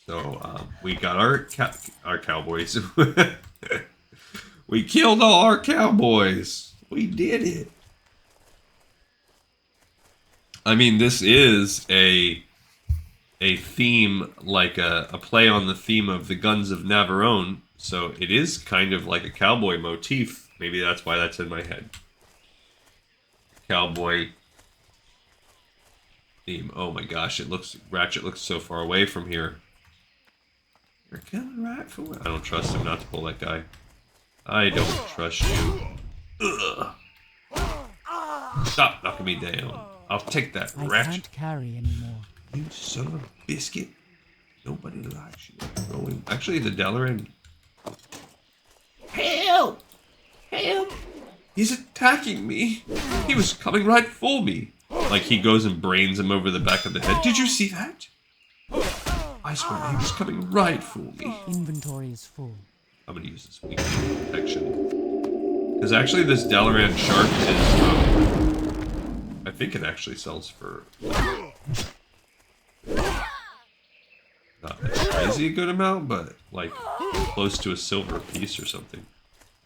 So, we got our cowboys. We killed all our cowboys. We did it. I mean, this is a theme, like a play on the theme of the Guns of Navarone. So it is kind of like a cowboy motif. Maybe that's why that's in my head. Cowboy theme. Oh my gosh, Ratchet looks so far away from here. You're coming right for it. I don't trust him not to pull that guy. I don't trust you. Ugh. Stop knocking me down. I'll take that, Ratchet.
I can't carry anymore.
You son of a biscuit. Nobody likes you. Actually, the Dalaran. Help! Help! He's attacking me. He was coming right for me. Like he goes and brains him over the back of the head. Did you see that? I swear he was coming right for me.
Inventory is full.
I'm gonna use this weak protection. Because actually this Dalaran shark is, I think it actually sells for not a crazy good amount, but like close to a silver a piece or something.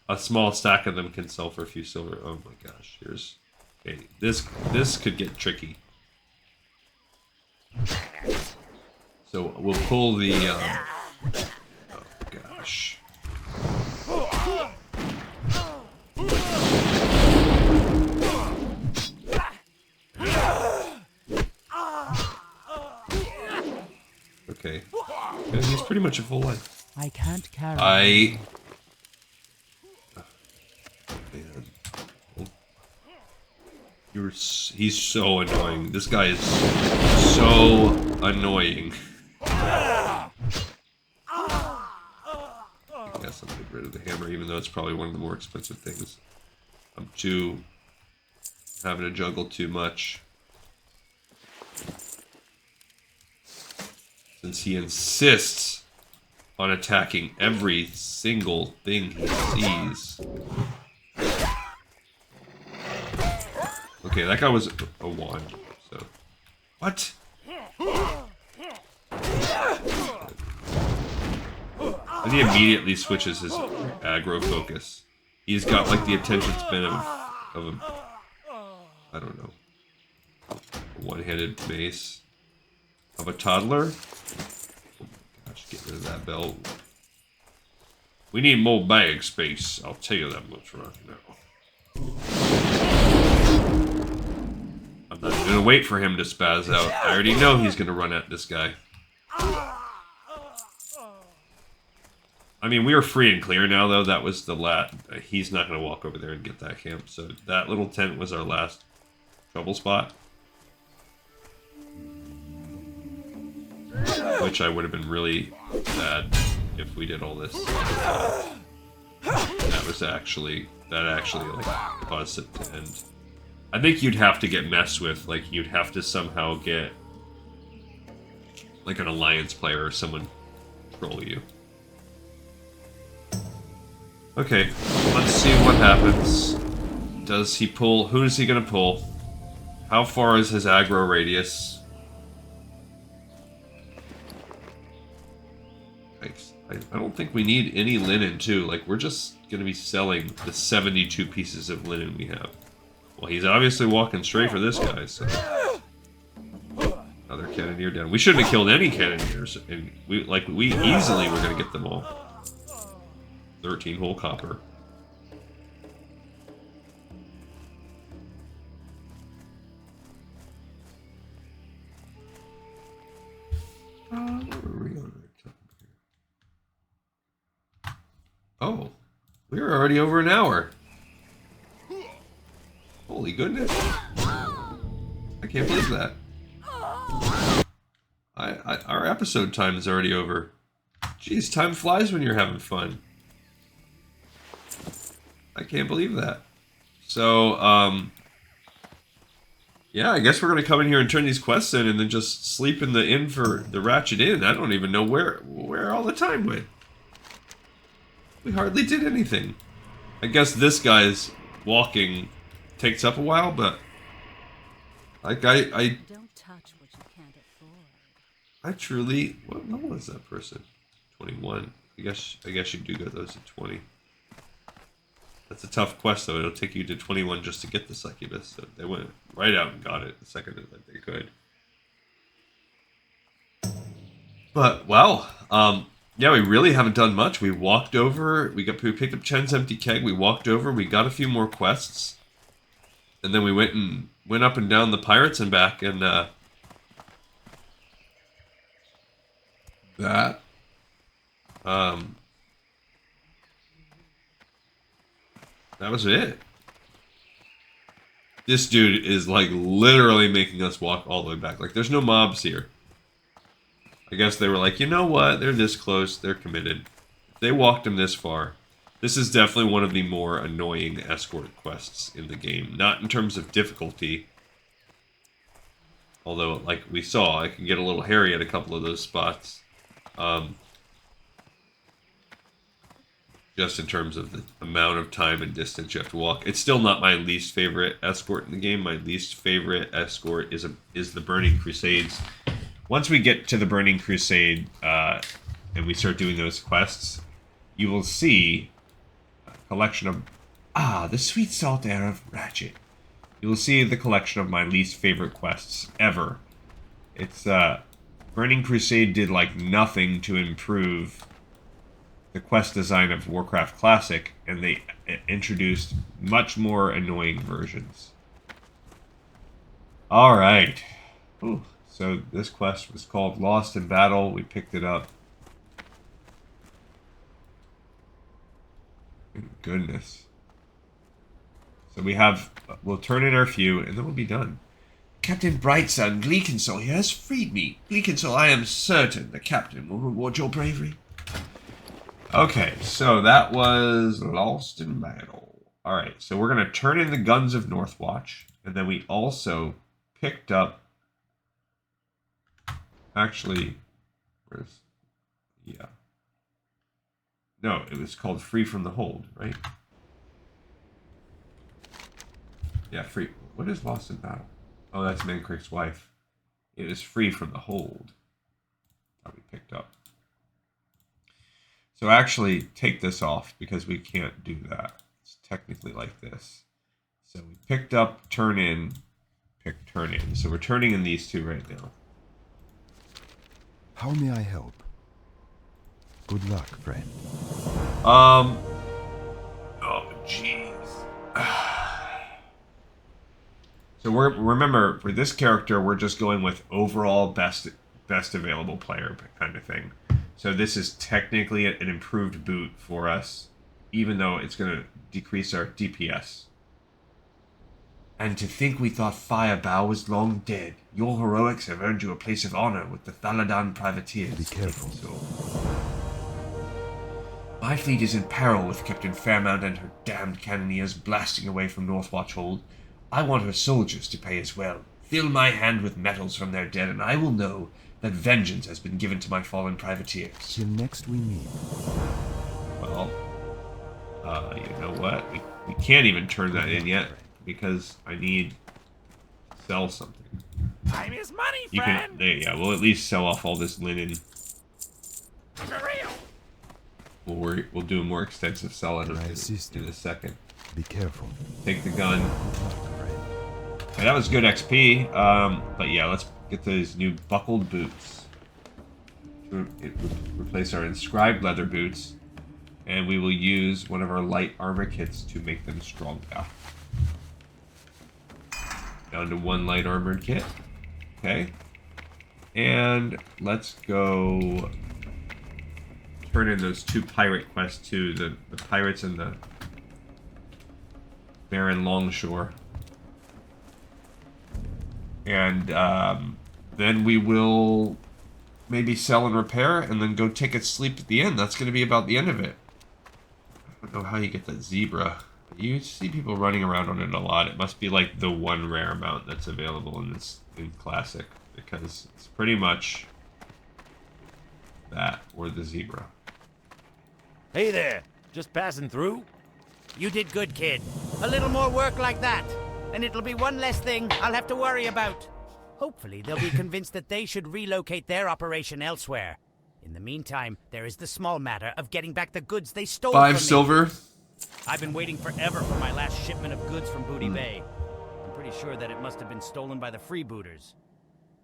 A small stack of them can sell for a few silver. Oh my gosh, here's... Okay, this could get tricky. So we'll pull the, oh gosh. Okay. Yeah, he's pretty much a full life.
I can't carry.
Man. He's so annoying. This guy is so annoying. I guess I'll get rid of the hammer, even though it's probably one of the more expensive things. I'm having to juggle too much. Since he insists on attacking every single thing he sees. Okay, that guy was a wand, so... What? And he immediately switches his aggro focus. He's got like the attention span of a... I don't know. A one-handed mace. Of a toddler? Oh my gosh, get rid of that belt. We need more bag space, I'll tell you that much right now. I'm not gonna wait for him to spaz out. I already know he's gonna run at this guy. I mean, we are free and clear now, though. That was the last... He's not gonna walk over there and get that camp. So that little tent was our last trouble spot. Which I would have been really sad if we did all this. That that actually like caused it to end. I think you'd have to get messed with, like you'd have to somehow get like an alliance player or someone troll you. Okay, let's see what happens. Does he pull? Who is he gonna pull? How far is his aggro radius? I don't think we need any linen too. Like, we're just gonna be selling the 72 pieces of linen we have. Well, he's obviously walking straight for this guy, so... Another cannoneer down. We shouldn't have killed any cannoneers, and we easily were gonna get them all. 13 whole copper. Oh, we're already over an hour. Holy goodness. I can't believe that. Our episode time is already over. Jeez, time flies when you're having fun. I can't believe that. So, yeah, I guess we're going to come in here and turn these quests in and then just sleep in the inn for the Ratchet Inn. I don't even know where all the time went. We hardly did anything. I guess this guy's walking takes up a while, but like I
don't touch what you can't afford.
I truly, what level is that person? 21. I guess you do get those at 20. That's a tough quest though. It'll take you to 21 just to get the succubus. So they went right out and got it the second that they could. But wow, yeah, we really haven't done much. We walked over, we picked up Chen's empty keg, we walked over, we got a few more quests. And then we went up and down the pirates and back, and that was it. This dude is like literally making us walk all the way back. Like, there's no mobs here. I guess they were like, you know what? They're this close. They're committed. If they walked him this far. This is definitely one of the more annoying escort quests in the game. Not in terms of difficulty. Although, like we saw, I can get a little hairy at a couple of those spots. Just in terms of the amount of time and distance you have to walk. It's still not my least favorite escort in the game. My least favorite escort is the Burning Crusades. Once we get to the Burning Crusade and we start doing those quests, you will see a collection of... the sweet salt air of Ratchet. You will see the collection of my least favorite quests ever. It's, Burning Crusade did, like, nothing to improve the quest design of Warcraft Classic, and they introduced much more annoying versions. Alright. So this quest was called Lost in Battle. We picked it up. Goodness. So we'll turn in our few, and then we'll be done. Captain Brightsun, Gleekensol here has freed me. Gleekensol, I am certain the captain will reward your bravery. Okay, so that was Lost in Battle. Alright, so we're going to turn in the Guns of Northwatch, and then we also picked up... Actually, yeah. No, it was called Free from the Hold, right? Yeah, free. What is Lost in Battle? Oh, that's Mancrick's wife. It is Free from the Hold. That we picked up. So actually, take this off because we can't do that. It's technically like this. So we picked up, turn in, pick, turn in. So we're turning in these two right now.
How may I help? Good luck, friend.
Oh, jeez. So remember, for this character, we're just going with overall best available player kind of thing. So this is technically an improved boot for us, even though it's going to decrease our DPS. And to think we thought Firebow was long dead. Your heroics have earned you a place of honor with the Thaladan privateers.
Be careful.
My fleet is in peril with Captain Fairmount and her damned cannoneers blasting away from Northwatch Hold. I want her soldiers to pay as well. Fill my hand with metals from their dead, and I will know that vengeance has been given to my fallen privateers.
Till next we meet.
Well, you know what? We can't even turn that in yet, because I need to sell something.
Time is money,
You
friend.
can, yeah, we'll at least sell off all this linen.
For real.
We'll do a more extensive selling
Can I assist
in
you?
a second.
Be careful.
Take the gun.
Good luck, friend.
Okay, that was good XP. But yeah, let's get those new buckled boots. Replace our inscribed leather boots. And we will use one of our light armor kits to make them stronger. Down to one light armored kit. Okay. And let's go turn in those 2 pirate quests too. The pirates and the Barren Longshore. And then we will maybe sell and repair and then go take a sleep at the end. That's going to be about the end of it. I don't know how you get that zebra. You see people running around on it a lot. It must be like the one rare mount that's available in Classic, because it's pretty much that or the zebra.
Hey there. Just passing through?
You did good, kid. A little more work like that, and it'll be one less thing I'll have to worry about. Hopefully, they'll be convinced that they should relocate their operation elsewhere. In the meantime, there is the small matter of getting back the goods they stole from me.
5 silver.
I've been waiting forever for my last shipment of goods from Booty Bay. I'm pretty sure that it must have been stolen by the freebooters.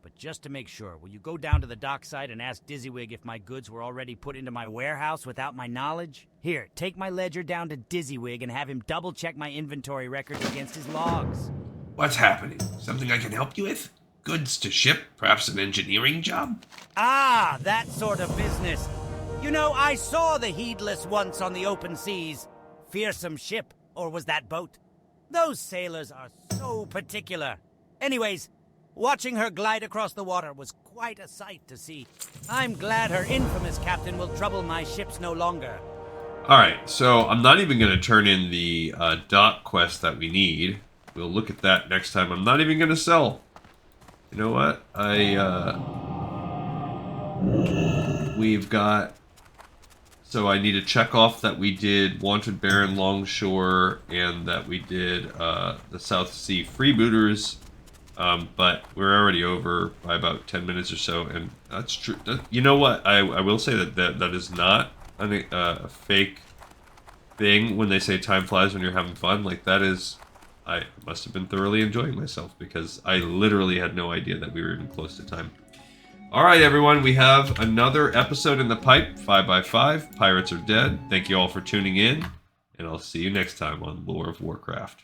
But just to make sure, will you go down to the dockside and ask Dizzywig if my goods were already put into my warehouse without my knowledge? Here, take my ledger down to Dizzywig and have him double-check my inventory records against his logs.
What's happening? Something I can help you with? Goods to ship? Perhaps an engineering job?
Ah, that sort of business. You know, I saw the Heedless once on the open seas. Fearsome ship, or was that boat? Those sailors are so particular. Anyways, watching her glide across the water was quite a sight to see. I'm glad her infamous captain will trouble my ships no longer.
Alright, so I'm not even going to turn in the dock quest that we need. We'll look at that next time. I'm not even going to sell. You know what? We've got... So I need to check off that we did Wanted Barren Longshore and that we did the Southsea Freebooters. But we're already over by about 10 minutes or so, and that's true. You know what? I will say that is not a fake thing when they say time flies when you're having fun. Like, that is... I must have been thoroughly enjoying myself, because I literally had no idea that we were even close to time. Alright, everyone, we have another episode in the pipe, 5x5. Pirates are dead. Thank you all for tuning in, and I'll see you next time on Lore of Warcraft.